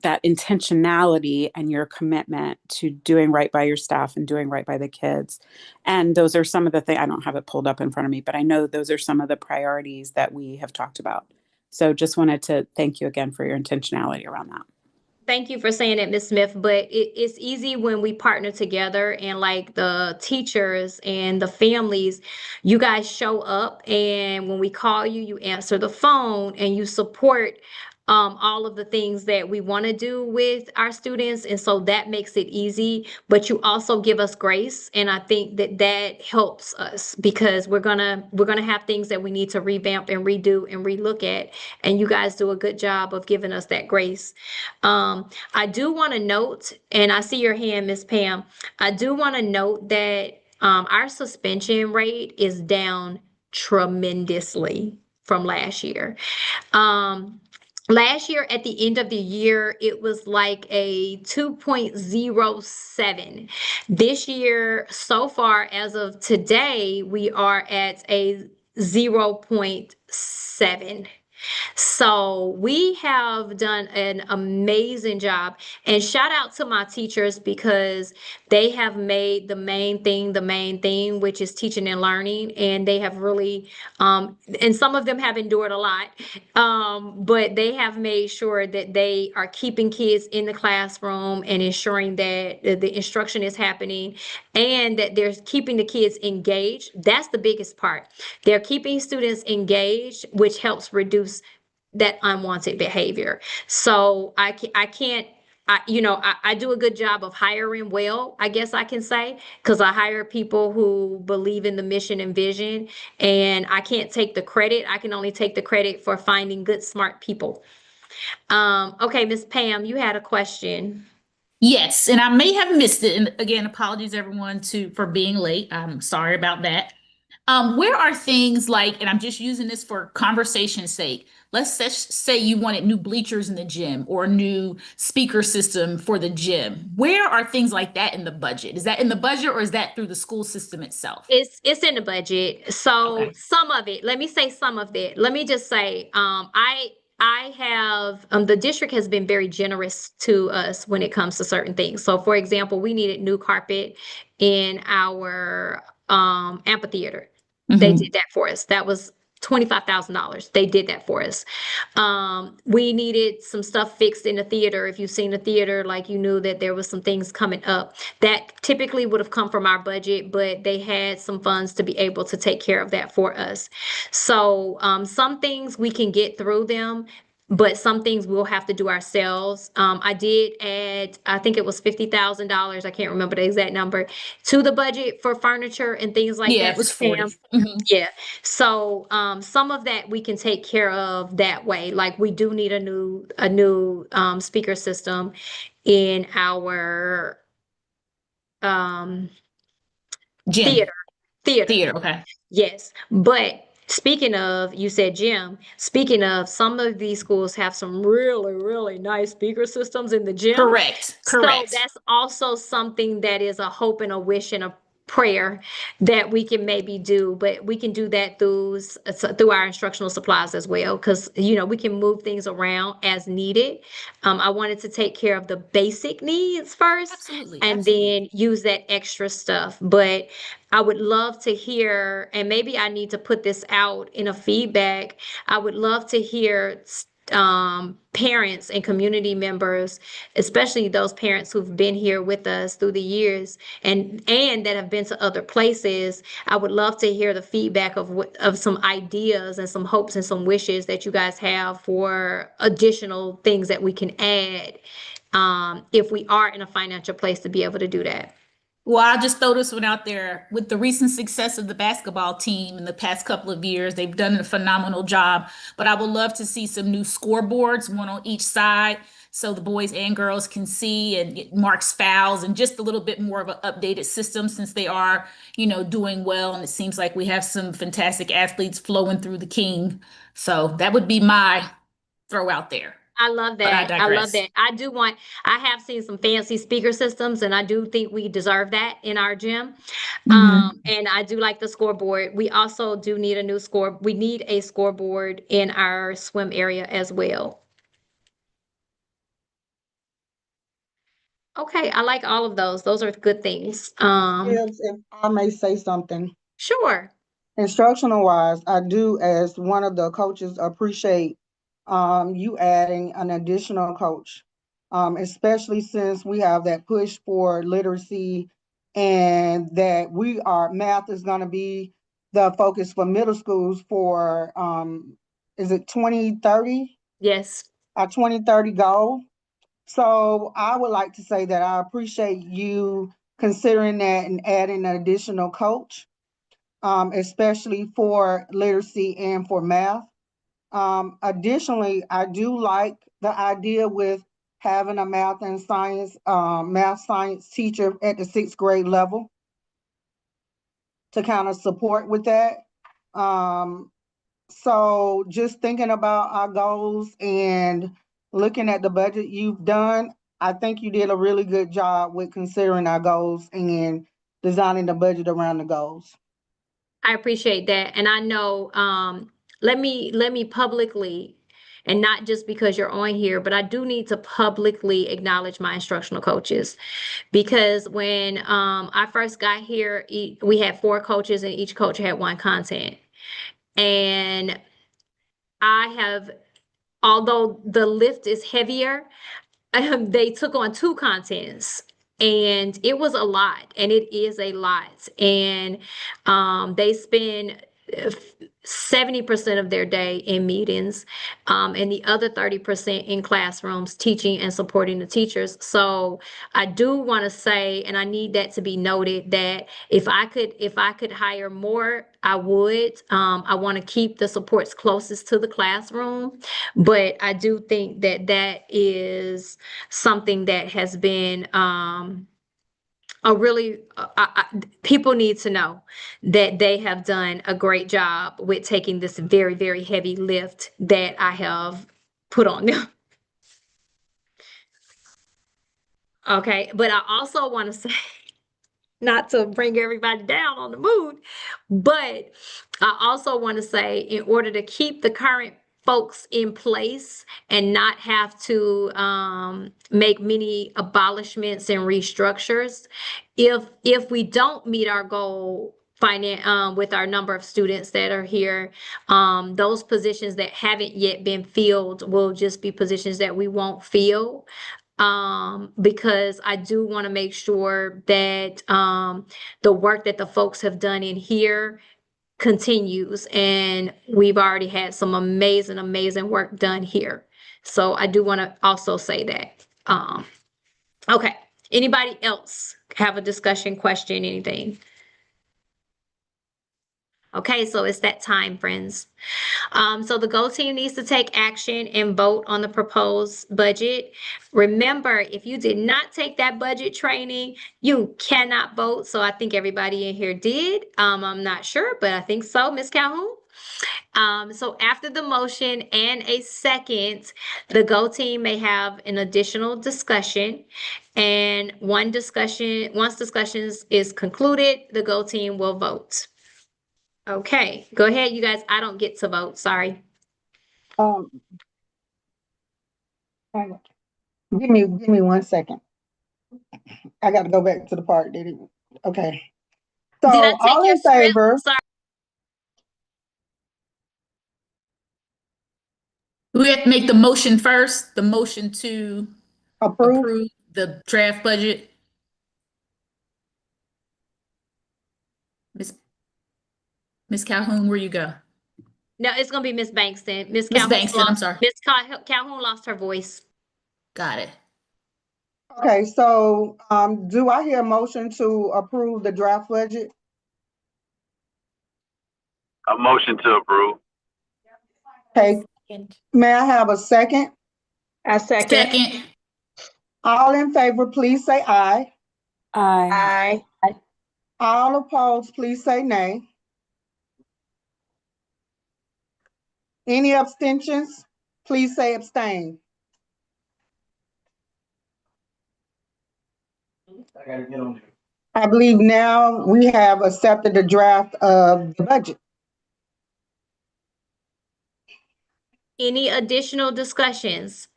that intentionality and your commitment to doing right by your staff and doing right by the kids. And those are some of the things, I don't have it pulled up in front of me, but I know those are some of the priorities that we have talked about. So just wanted to thank you again for your intentionality around that. Thank you for saying it, Ms. Smith, but it's easy when we partner together, and like the teachers and the families, you guys show up, and when we call you, you answer the phone and you support all of the things that we want to do with our students. And so that makes it easy, but you also give us grace. And I think that that helps us, because we're gonna have things that we need to revamp and redo and relook at. And you guys do a good job of giving us that grace. I do want to note, and I see your hand, Ms. Pam, I do want to note that our suspension rate is down tremendously from last year. Last year, at the end of the year, it was like a 2.07. This year, so far as of today, we are at a 0.7. So we have done an amazing job, and shout out to my teachers, because they have made the main thing, which is teaching and learning. And they have really, and some of them have endured a lot, but they have made sure that they are keeping kids in the classroom and ensuring that the instruction is happening and that they're keeping the kids engaged. That's the biggest part. They're keeping students engaged, which helps reduce that unwanted behavior. So I do a good job of hiring well, I guess I can say, because I hire people who believe in the mission and vision, and I can't take the credit. I can only take the credit for finding good, smart people. Okay, Ms. Pam, you had a question. Yes, and I may have missed it. And again, apologies everyone for being late. I'm sorry about that. Where are things like, and I'm just using this for conversation's sake. Let's just say you wanted new bleachers in the gym or a new speaker system for the gym. Where are things like that in the budget? Is that in the budget, or is that through the school system itself? It's in the budget. So Okay. some of it, let me say some of it. Let me just say, I have, the district has been very generous to us when it comes to certain things. So for example, we needed new carpet in our amphitheater. They Mhm. did that for us. That was $25,000. They did that for us. We needed some stuff fixed in the theater. If you've seen the theater, like, you knew that there was some things coming up that typically would have come from our budget, but they had some funds to be able to take care of that for us. So some things we can get through them, but some things we'll have to do ourselves. I did add, I think it was $50,000. I can't remember the exact number, to the budget for furniture and things like Yeah, that. it was Pam. 40. Mhm. Yeah. So some of that we can take care of that way. Like, we do need a new speaker system in our Gym. theater. Okay. Yes. But speaking of, you said gym, speaking of, some of these schools have some really, really nice speaker systems in the gym. Correct. So Correct. that's also something that is a hope and a wish and a prayer that we can maybe do, but we can do that through our instructional supplies as well, because we can move things around as needed. I wanted to take care of the basic needs first, Absolutely. and Absolutely. then use that extra stuff. But I would love to hear, and maybe I need to put this out in a feedback. I would love to hear parents and community members, especially those parents who've been here with us through the years and that have been to other places. I would love to hear the feedback of some ideas and some hopes and some wishes that you guys have for additional things that we can add, if we are in a financial place to be able to do that. Well, I'll just throw this one out there. With the recent success of the basketball team in the past couple of years, they've done a phenomenal job. But I would love to see some new scoreboards, one on each side, so the boys and girls can see and it marks fouls, and just a little bit more of an updated system, since they are, doing well. And it seems like we have some fantastic athletes flowing through the King. So that would be my throw out there. I love But I that. I love digress. that. I have seen some fancy speaker systems, and I do think we deserve that in our gym. Mhm. And I do like the scoreboard. We also do need we need a scoreboard in our swim area as well. Okay, I like all of those. Those are good things. If I may say something, Sure. instructional wise, I do, as one of the coaches, appreciate you adding an additional coach, especially since we have that push for literacy, and that math is going to be the focus for middle schools for, is it 2030? Yes. Our 2030 goal. So I would like to say that I appreciate you considering that and adding an additional coach, especially for literacy and for math. Additionally, I do like the idea with having a math science teacher at the 6th grade level to kind of support with that. So just thinking about our goals and looking at the budget you've done, I think you did a really good job with considering our goals and designing the budget around the goals. I appreciate that. And I know, let me publicly, and not just because you're on here, but I do need to publicly acknowledge my instructional coaches, because when I first got here, we had 4 coaches and each coach had 1 content. And although the lift is heavier, they took on 2 contents, and it was a lot, and it is a lot. And they spend 70% of their day in meetings, and the other 30% in classrooms teaching and supporting the teachers. So I do want to say, and I need that to be noted, that if I could hire more, I would. I want to keep the supports closest to the classroom, but I do think that that is something that has been people need to know that they have done a great job with taking this very, very heavy lift that I have put on them. Okay, but I also want to say, not to bring everybody down on the mood, but I also want to say, in order to keep the current folks in place and not have to make many abolishments and restructures, if we don't meet our goal with our number of students that are here, those positions that haven't yet been filled will just be positions that we won't fill. Because I do want to make sure that the work that the folks have done in here continues, and we've already had some amazing work done here. So I do want to also say that. Okay, anybody else have a discussion, question, anything? Okay, so it's that time, friends. So the Go team needs to take action and vote on the proposed budget. Remember, if you did not take that budget training, you cannot vote. So I think everybody in here did. I'm not sure, but I think so. Ms. Calhoun? So after the motion and a second, the Go team may have an additional discussion. And once discussions is concluded, the Go team will vote. Okay, go ahead, you guys. I don't get to vote, sorry. Um, hang on. Give me 1 second. I got to go back to the part. Okay. So Did I take all your in script? favor, Sorry. We have to make the motion first, the motion to approve? approve the draft budget. Miss Calhoun, where you go? No, it's gonna be Miss Bankston. Miss Bankston, I'm sorry. Miss Calhoun lost her voice. Got it. Okay, so do I hear a motion to approve the draft budget? A motion to approve. Okay, may I have a second? I second. Second, All in favor, please say aye. Aye. Aye. All opposed, please say nay. Any abstentions? Please say abstain. I gotta get on there. I believe now we have accepted the draft of the budget. Any additional discussions?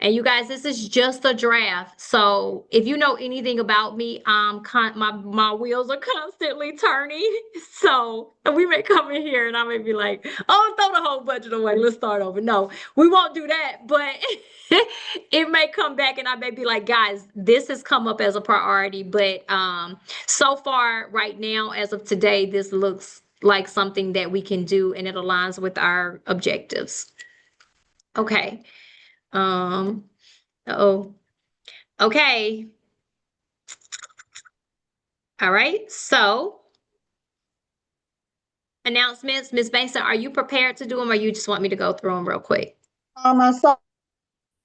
And you guys, this is just a draft. So if you know anything about me, my wheels are constantly turning. So we may come in here and I may be like, oh, throw the whole budget away. Let's start over. No, we won't do that. But it may come back and I may be like, guys, this has come up as a priority. But so far right now, as of today, this looks like something that we can do and it aligns with our objectives. Okay. Okay. All right, so announcements. Ms. Bankston, are you prepared to do them or you just want me to go through them real quick? I saw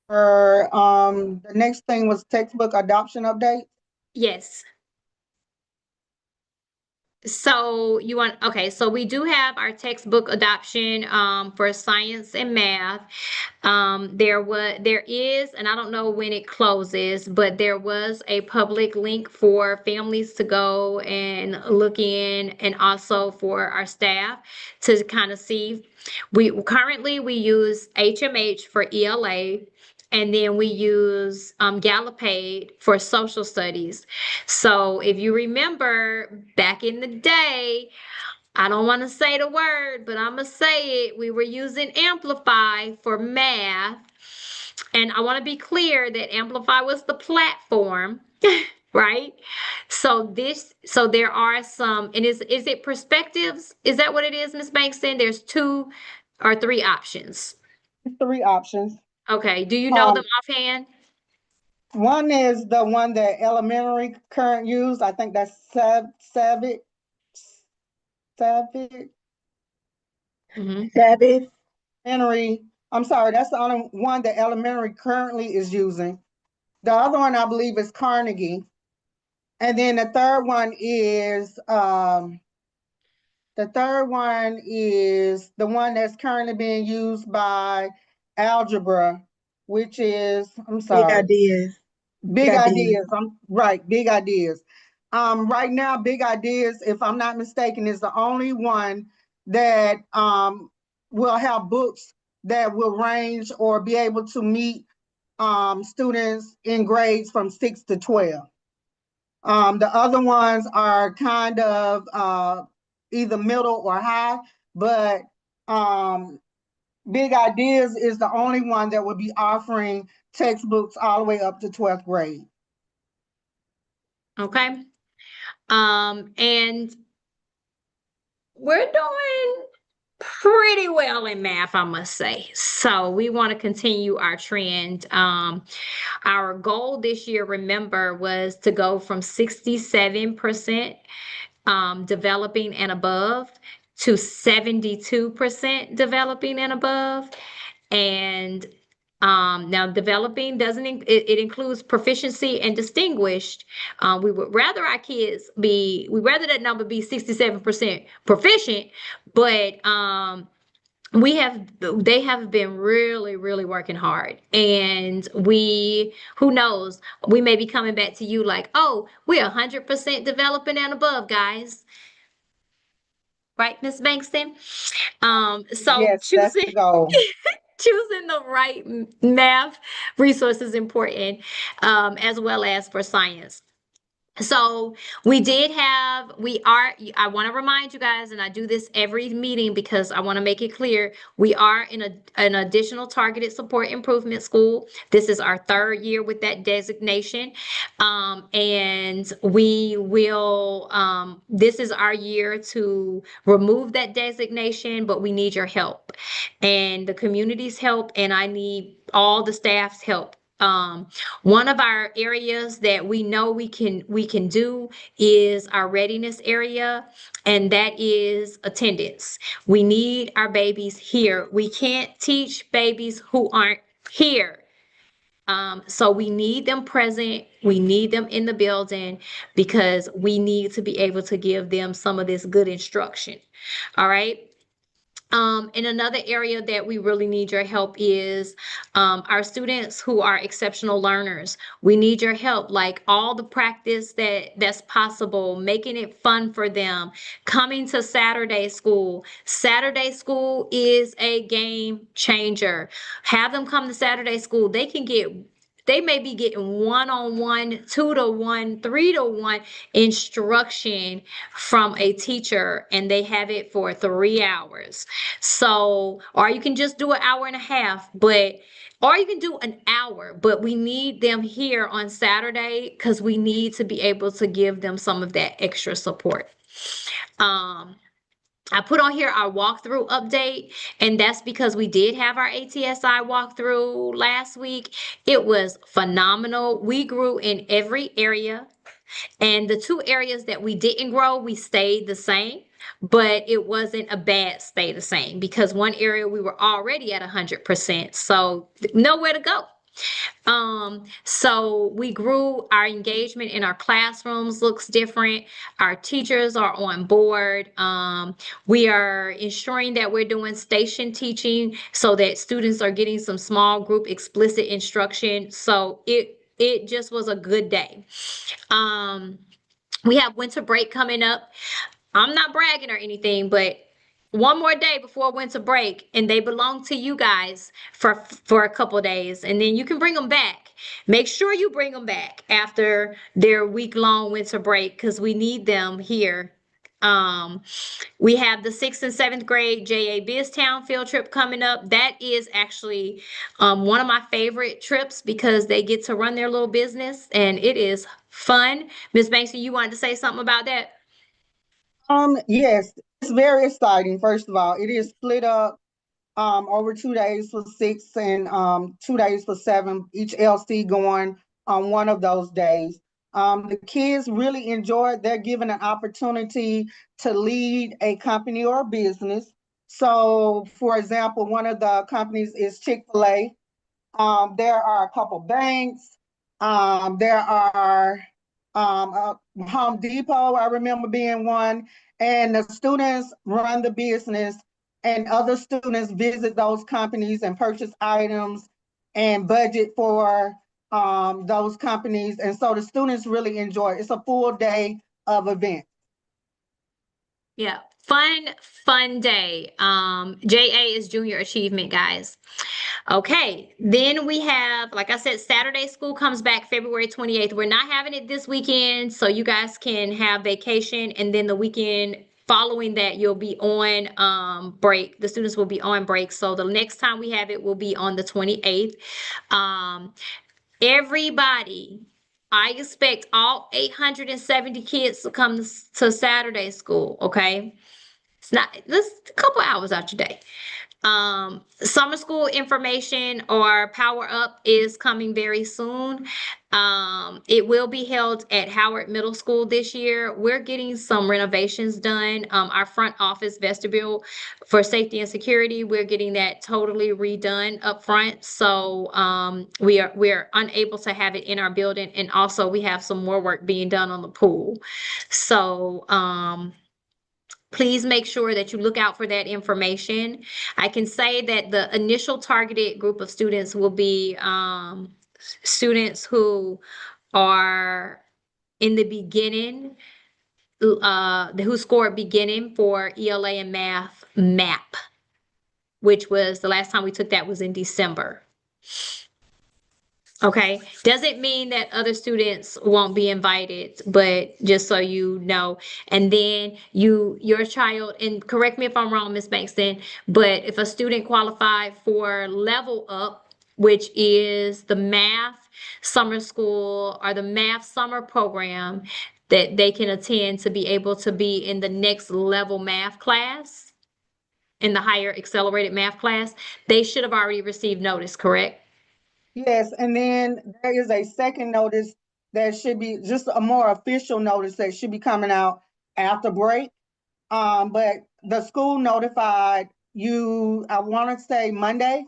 the next thing was textbook adoption update. Yes. So so we do have our textbook adoption for science and math. There is, and I don't know when it closes, but there was a public link for families to go and look in, and also for our staff to kind of see. We currently use HMH for ELA. And then we use Gallopade for social studies. So if you remember back in the day, I don't want to say the word, but I'm going to say it. We were using Amplify for math. And I want to be clear that Amplify was the platform, right? So there are some, and is it perspectives? Is that what it is, Ms. Bankston? There's 2 or 3 options. 3 options. Okay, do you know them offhand? One is the one that elementary current use. I think that's Savvy. Mhm. Savvy. Elementary. I'm sorry, that's the only one that elementary currently is using. The other one I believe is Carnegie. And then the third one is the one that's currently being used by Algebra, which is, I'm sorry. Big ideas. Big Ideas. Right, Big Ideas. Right now, Big Ideas, if I'm not mistaken, is the only one that will have books that will range or be able to meet students in grades from 6 to 12. The other ones are kind of either middle or high, but Big Ideas is the only one that will be offering textbooks all the way up to 12th grade. Okay. And we're doing pretty well in math, I must say. So we want to continue our trend. Our goal this year, remember, was to go from 67% developing and above to 72% developing and above. And now developing it includes proficiency and distinguished. We would rather that number be 67% proficient, But they have been really, really working hard. And who knows, we may be coming back to you like, oh, we're 100% developing and above, guys. Right, Miss Bankston? So Yes, that's the goal. choosing the right math resource is important, as well as for science. So I want to remind you guys, and I do this every meeting because I want to make it clear, we are in an additional targeted support improvement school. This is our 3rd year with that designation. And we will, this is our year to remove that designation, but we need your help and the community's help, and I need all the staff's help. One of our areas that we know we can do is our readiness area, and that is attendance. We need our babies here. We can't teach babies who aren't here. So we need them present. We need them in the building because we need to be able to give them some of this good instruction. All right. And another area that we really need your help is our students who are exceptional learners. We need your help, like all the practice that's possible, making it fun for them, coming to Saturday school. Saturday school is a game changer. Have them come to Saturday school. They may be getting 1-on-1, 2-to-1, 3-to-1 instruction from a teacher, and they have it for 3 hours. So, or you can just do an hour and a half, or you can do an hour, but we need them here on Saturday because we need to be able to give them some of that extra support. I put on here our walkthrough update, and that's because we did have our ATSI walkthrough last week. It was phenomenal. We grew in every area, and the 2 areas that we didn't grow, we stayed the same, but it wasn't a bad stay the same because one area we were already at 100%, so nowhere to go. So we grew. Our engagement in our classrooms looks different. Our teachers are on board. We are ensuring that we're doing station teaching so that students are getting some small group explicit instruction. So it just was a good day. We have winter break coming up. I'm not bragging or anything, but one more day before winter break, and they belong to you guys for a couple days, and then you can bring them back. Make sure you bring them back after their week-long winter break because we need them here. We have the 6th and 7th grade JA BizTown field trip coming up. That is actually one of my favorite trips because they get to run their little business and it is fun. Ms. Bankston, you wanted to say something about that? Yes, it's very exciting. First of all, it is split up over 2 days for 6 and 2 days for 7, each LC going on one of those days. The kids really enjoy it. They're given an opportunity to lead a company or a business. So, for example, one of the companies is Chick-fil-A. There are a couple banks. There are Home Depot, I remember being one. And the students run the business, and other students visit those companies and purchase items and budget for those companies. And so the students really enjoy it. It's a full day of events. Yeah, fun day. JA is junior achievement, guys. Okay, then we have, like I said, Saturday school comes back February 28th. We're not having it this weekend, so you guys can have vacation, and then the weekend following that, you'll be on break. The students will be on break. So the next time we have it will be on the 28th. Everybody, I expect all 870 kids to come to Saturday school, okay? It's not, this a couple hours out your day. Summer school information or Power Up is coming very soon. It will be held at Howard Middle School this year. We're getting some renovations done. Our front office vestibule for safety and security, we're getting that totally redone up front. So we're unable to have it in our building, and also we have some more work being done on the pool. So Please make sure that you look out for that information. I can say that the initial targeted group of students will be students who are in the beginning, who scored beginning for ELA and math MAP, which was the last time we took that was in December. Okay, doesn't mean that other students won't be invited, but just so you know. And then your child, and correct me if I'm wrong, Ms. Bankston, but if a student qualified for Level Up, which is the math summer school or the math summer program that they can attend to be able to be in the next level math class, in the higher accelerated math class, they should have already received notice, correct? Yes, and then there is a second notice that should be just a more official notice that should be coming out after break. But the school notified you, I want to say Monday,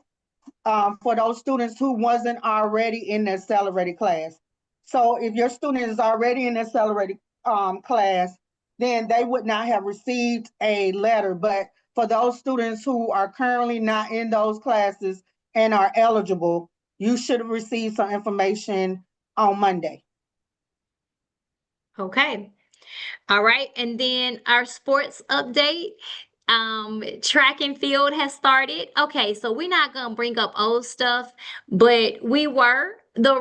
for those students who wasn't already in the accelerated class. So if your student is already in the accelerated class, then they would not have received a letter. But for those students who are currently not in those classes and are eligible, you should have received some information on Monday. Okay. All right. And then our sports update. Track and field has started. Okay, so we're not gonna bring up old stuff, but we were the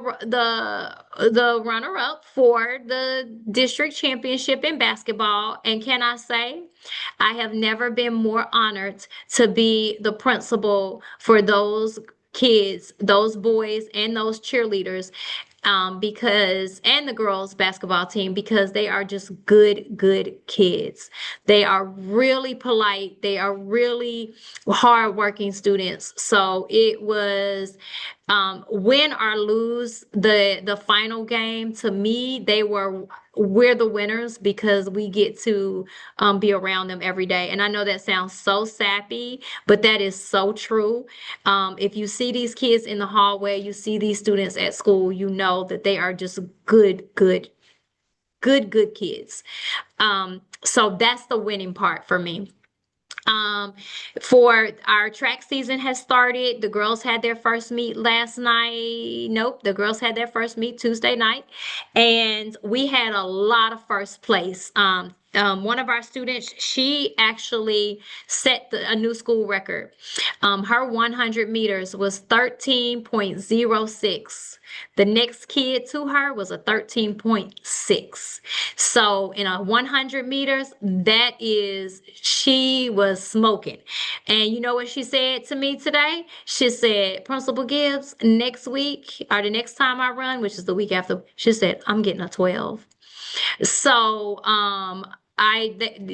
runner-up for the district championship in basketball. And can I say, I have never been more honored to be the principal for those kids, those boys, and those cheerleaders, because, and the girls basketball team, because they are just good kids. They are really polite. They are really hardworking students. So it was, win or lose the final game, to me, we're the winners because we get to be around them every day. And I know that sounds so sappy, but that is so true. If you see these kids in the hallway, you see these students at school, you know that they are just good kids. So that's the winning part for me. For our track season has started. The girls had their first meet last night. Nope, the girls had their first meet Tuesday night, and we had a lot of first place. One of our students, she actually set a new school record. Her 100 meters was 13.06. The next kid to her was a 13.6. So in a 100 meters, she was smoking. And you know what she said to me today? She said, Principal Gibbs, next week or the next time I run, which is the week after, she said, I'm getting a 12. So,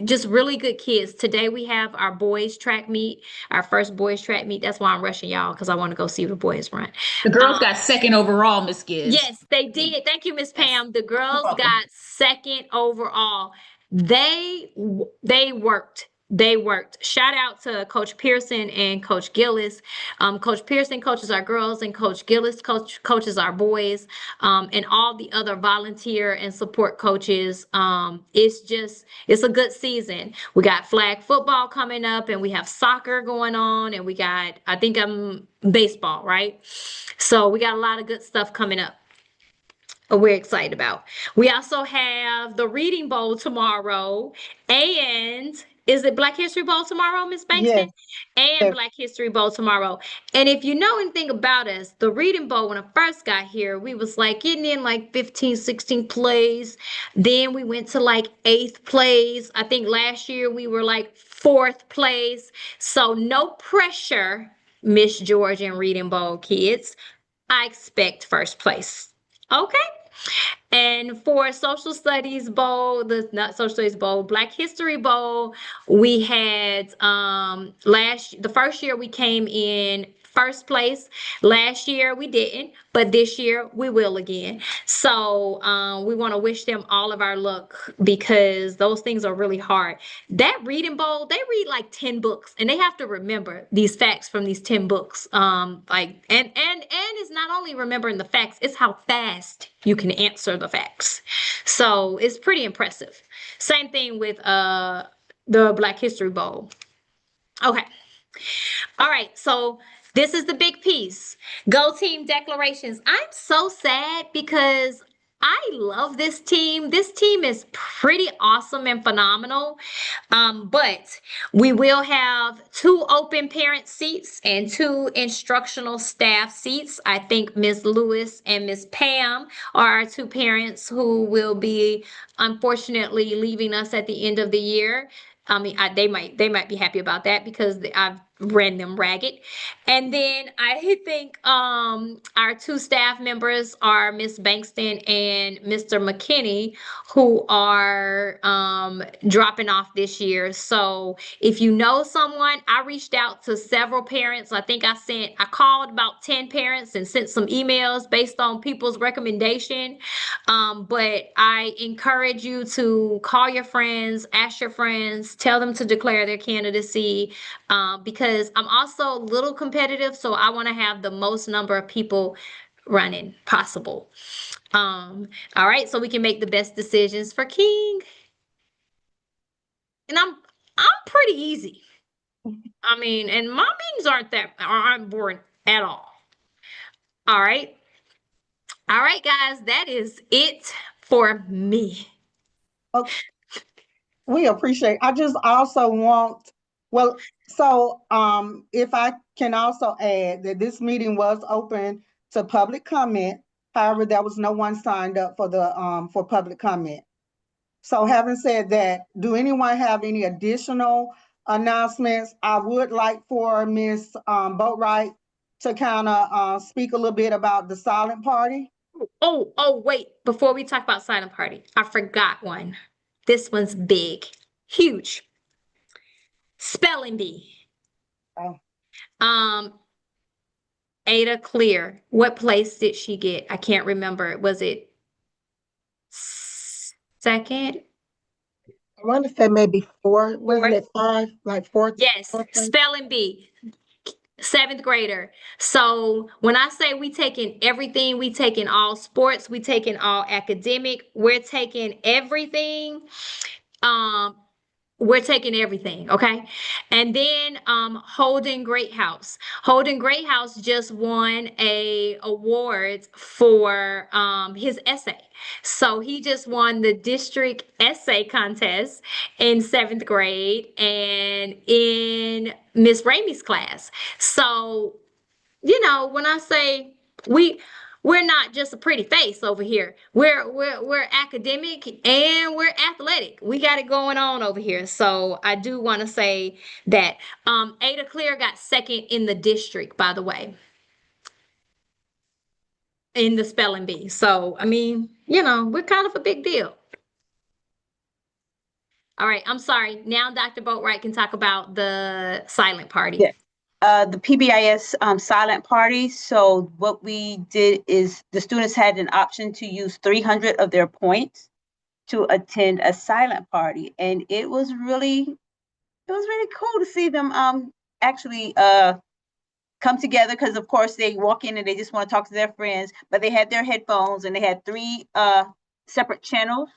just really good kids. Today we have our boys track meet, our first boys track meet. That's why I'm rushing y'all, because I want to go see the boys run. The girls got second overall, Miss Gibbs. Yes, they did. Thank you, Miss Pam. The girls welcome. got second overall. They worked. They worked. Shout out to Coach Pearson and Coach Gillis. Coach Pearson coaches our girls, and Coach Gillis coaches our boys, and all the other volunteer and support coaches. It's a good season. We got flag football coming up, and we have soccer going on, and we got, I think, baseball, right? So we got a lot of good stuff coming up. We're excited about. We also have the Reading Bowl tomorrow, and is it Black History Bowl tomorrow, Miss Bankston? Yes. And Yes. Black History Bowl tomorrow. And if you know anything about us, the Reading Bowl, when I first got here, we was like getting in like 15, 16 plays. Then we went to like 8th place. I think last year we were like 4th place. So no pressure, Miss George and Reading Bowl kids. I expect first place. Okay. And for Social Studies Bowl, not Social Studies Bowl, Black History Bowl, we had the first year we came in first place. Last year we didn't, but this year we will again. So we want to wish them all of our luck, because those things are really hard. That Reading Bowl, they read like 10 books, and they have to remember these facts from these 10 books. And it's not only remembering the facts, it's how fast you can answer the facts. So it's pretty impressive. Same thing with the Black History Bowl. Okay. All right. So this is the big piece. Go team declarations. I'm so sad because I love this team. This team is pretty awesome and phenomenal. But we will have 2 open parent seats and 2 instructional staff seats. I think Ms. Lewis and Ms. Pam are our 2 parents who will be unfortunately leaving us at the end of the year. I mean, they might be happy about that because I've ran them ragged. And then I think our 2 staff members are Miss Bankston and Mr. McKinney, who are dropping off this year. So if you know someone, I reached out to several parents. I think I called about 10 parents and sent some emails based on people's recommendation. But I encourage you to call your friends, ask your friends, tell them to declare their candidacy, because I'm also a little competitive, so I want to have the most number of people running possible. All right, so we can make the best decisions for King. And I'm pretty easy. I mean, and my meetings aren't boring at all. All right. All right, guys, that is it for me. Okay. We appreciate, I just also want, if I can also add that this meeting was open to public comment. However, there was no one signed up for for public comment. So having said that, do anyone have any additional announcements? I would like for Ms. Boatwright to kind of speak a little bit about the silent party. Oh, wait. Before we talk about silent party, I forgot one. This one's big, huge. Spelling bee. Oh. Ada Clear. What place did she get? I can't remember. Was it second? I want to say maybe 4. Wasn't it 5? Like 4th? Yes, spelling bee. 7th grader. So when I say we taking everything, we taking all sports, we taking all academic, we're taking everything. We're taking everything, okay? And then Holden Greathouse. Holden Greathouse just won a award for his essay. So he just won the district essay contest in 7th grade and in Miss Ramey's class. So, you know, when I say we're not just a pretty face over here. We're academic and we're athletic. We got it going on over here. So I do want to say that Ada Clear got second in the district, by the way, in the spelling bee. So I mean, you know, we're kind of a big deal. All right, I'm sorry. Now Dr. Boatwright can talk about the silent party. Yeah. The PBIS silent party. So what we did is the students had an option to use 300 of their points to attend a silent party, and it was really cool to see them actually come together, because of course they walk in and they just want to talk to their friends, but they had their headphones and they had 3 separate channels,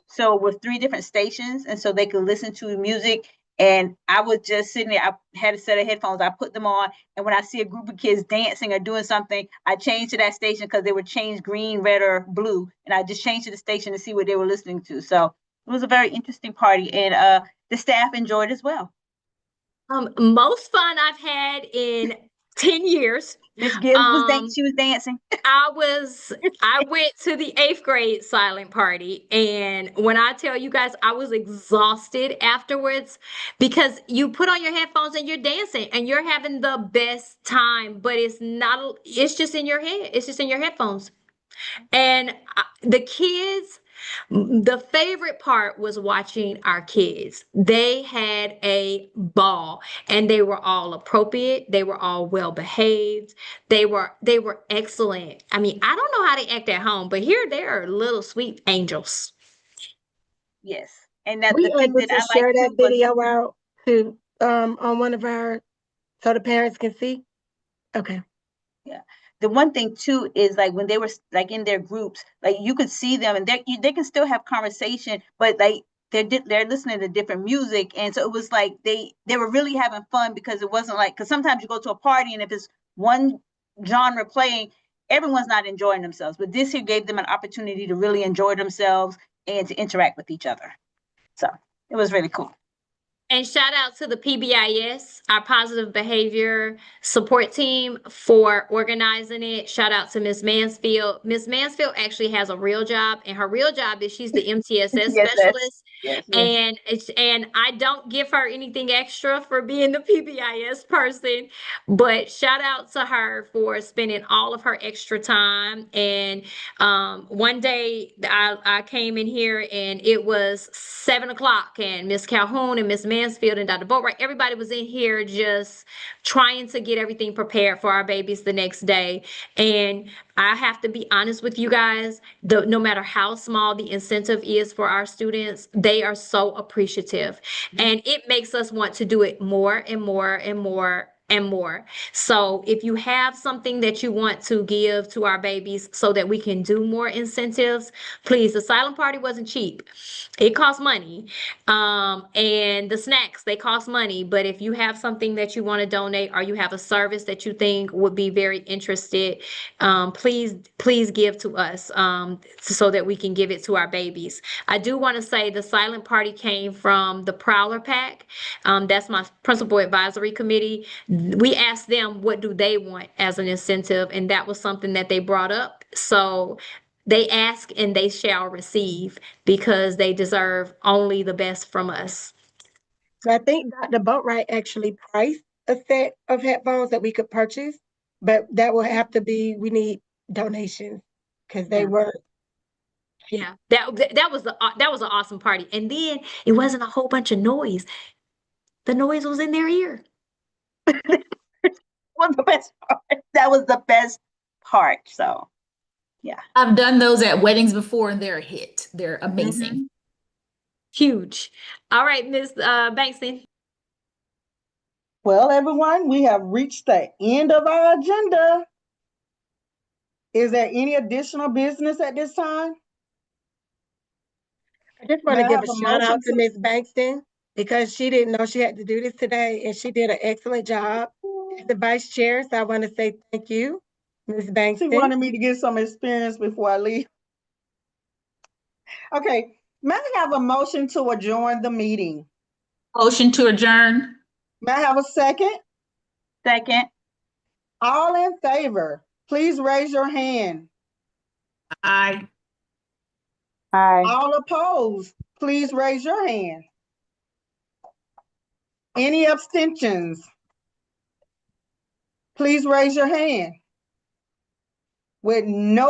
so with 3 different stations, and so they could listen to music. And I was just sitting there, I had a set of headphones, I put them on, and when I see a group of kids dancing or doing something, I changed to that station because they were changed green, red, or blue, and I just changed to the station to see what they were listening to. So it was a very interesting party, and the staff enjoyed as well. Most fun I've had in 10 years. Miss Gibbs she was dancing. I went to the 8th grade silent party, and when I tell you guys, I was exhausted afterwards because you put on your headphones and you're dancing and you're having the best time, but it's just in your head. It's just in your headphones. And the kids, the favorite part was watching our kids. They had a ball, and they were all appropriate. They were all well behaved. They were excellent. I mean, I don't know how they act at home, but here they are little sweet angels. Yes, and that We the thing able that to I share like that video out to on one of our, so the parents can see. Okay. Yeah. The one thing too is like when they were like in their groups, like you could see them and they can still have conversation, but like they're listening to different music, and so it was like they were really having fun, because it wasn't like, because sometimes you go to a party and if it's one genre playing, everyone's not enjoying themselves. But this here gave them an opportunity to really enjoy themselves and to interact with each other. So it was really cool. And shout out to the PBIS, our positive behavior support team, for organizing it. Shout out to Ms. Mansfield. Ms. Mansfield actually has a real job, and her real job is she's the MTSS specialist. Yes. And I don't give her anything extra for being the PBIS person, but shout out to her for spending all of her extra time. And one day I came in here and it was 7 o'clock, and Miss Calhoun and Miss Mansfield and Dr. Boatwright, everybody was in here just trying to get everything prepared for our babies the next day. And I have to be honest with you guys, no matter how small the incentive is for our students, they are so appreciative. And it makes us want to do it more and more and more and more. So if you have something that you want to give to our babies so that we can do more incentives, please. The silent party wasn't cheap. It cost money. And the snacks, they cost money. But if you have something that you want to donate, or you have a service that you think would be very interested, please give to us, so that we can give it to our babies. I do want to say the silent party came from the Prowler Pack. That's my principal advisory committee. We asked them what do they want as an incentive, and that was something that they brought up. So they ask and they shall receive, because they deserve only the best from us. So I think Dr. Boatwright actually priced a set of headphones that we could purchase, but that will have to be, we need donations, because they Yeah. were, Yeah, that was an awesome party. And then it wasn't a whole bunch of noise. The noise was in their ear. Was the best part. That was the best part. So I've done those at weddings before and they're a hit. They're amazing. Huge. All right, Ms. Bankston. Well, everyone, we have reached the end of our agenda. Is there any additional business at this time? I just want to May I give have a a shout out motion to to- Ms. Bankston, because she didn't know she had to do this today, and she did an excellent job as the vice chair. So I want to say thank you, Ms. She Bankston. wanted me to get some experience before I leave. Okay, may I have a motion to adjourn the meeting? Motion to adjourn. May I have a second? second. All in favor, please raise your hand. Aye. Hi. All opposed, please raise your hand. Any abstentions? Please raise your hand. With no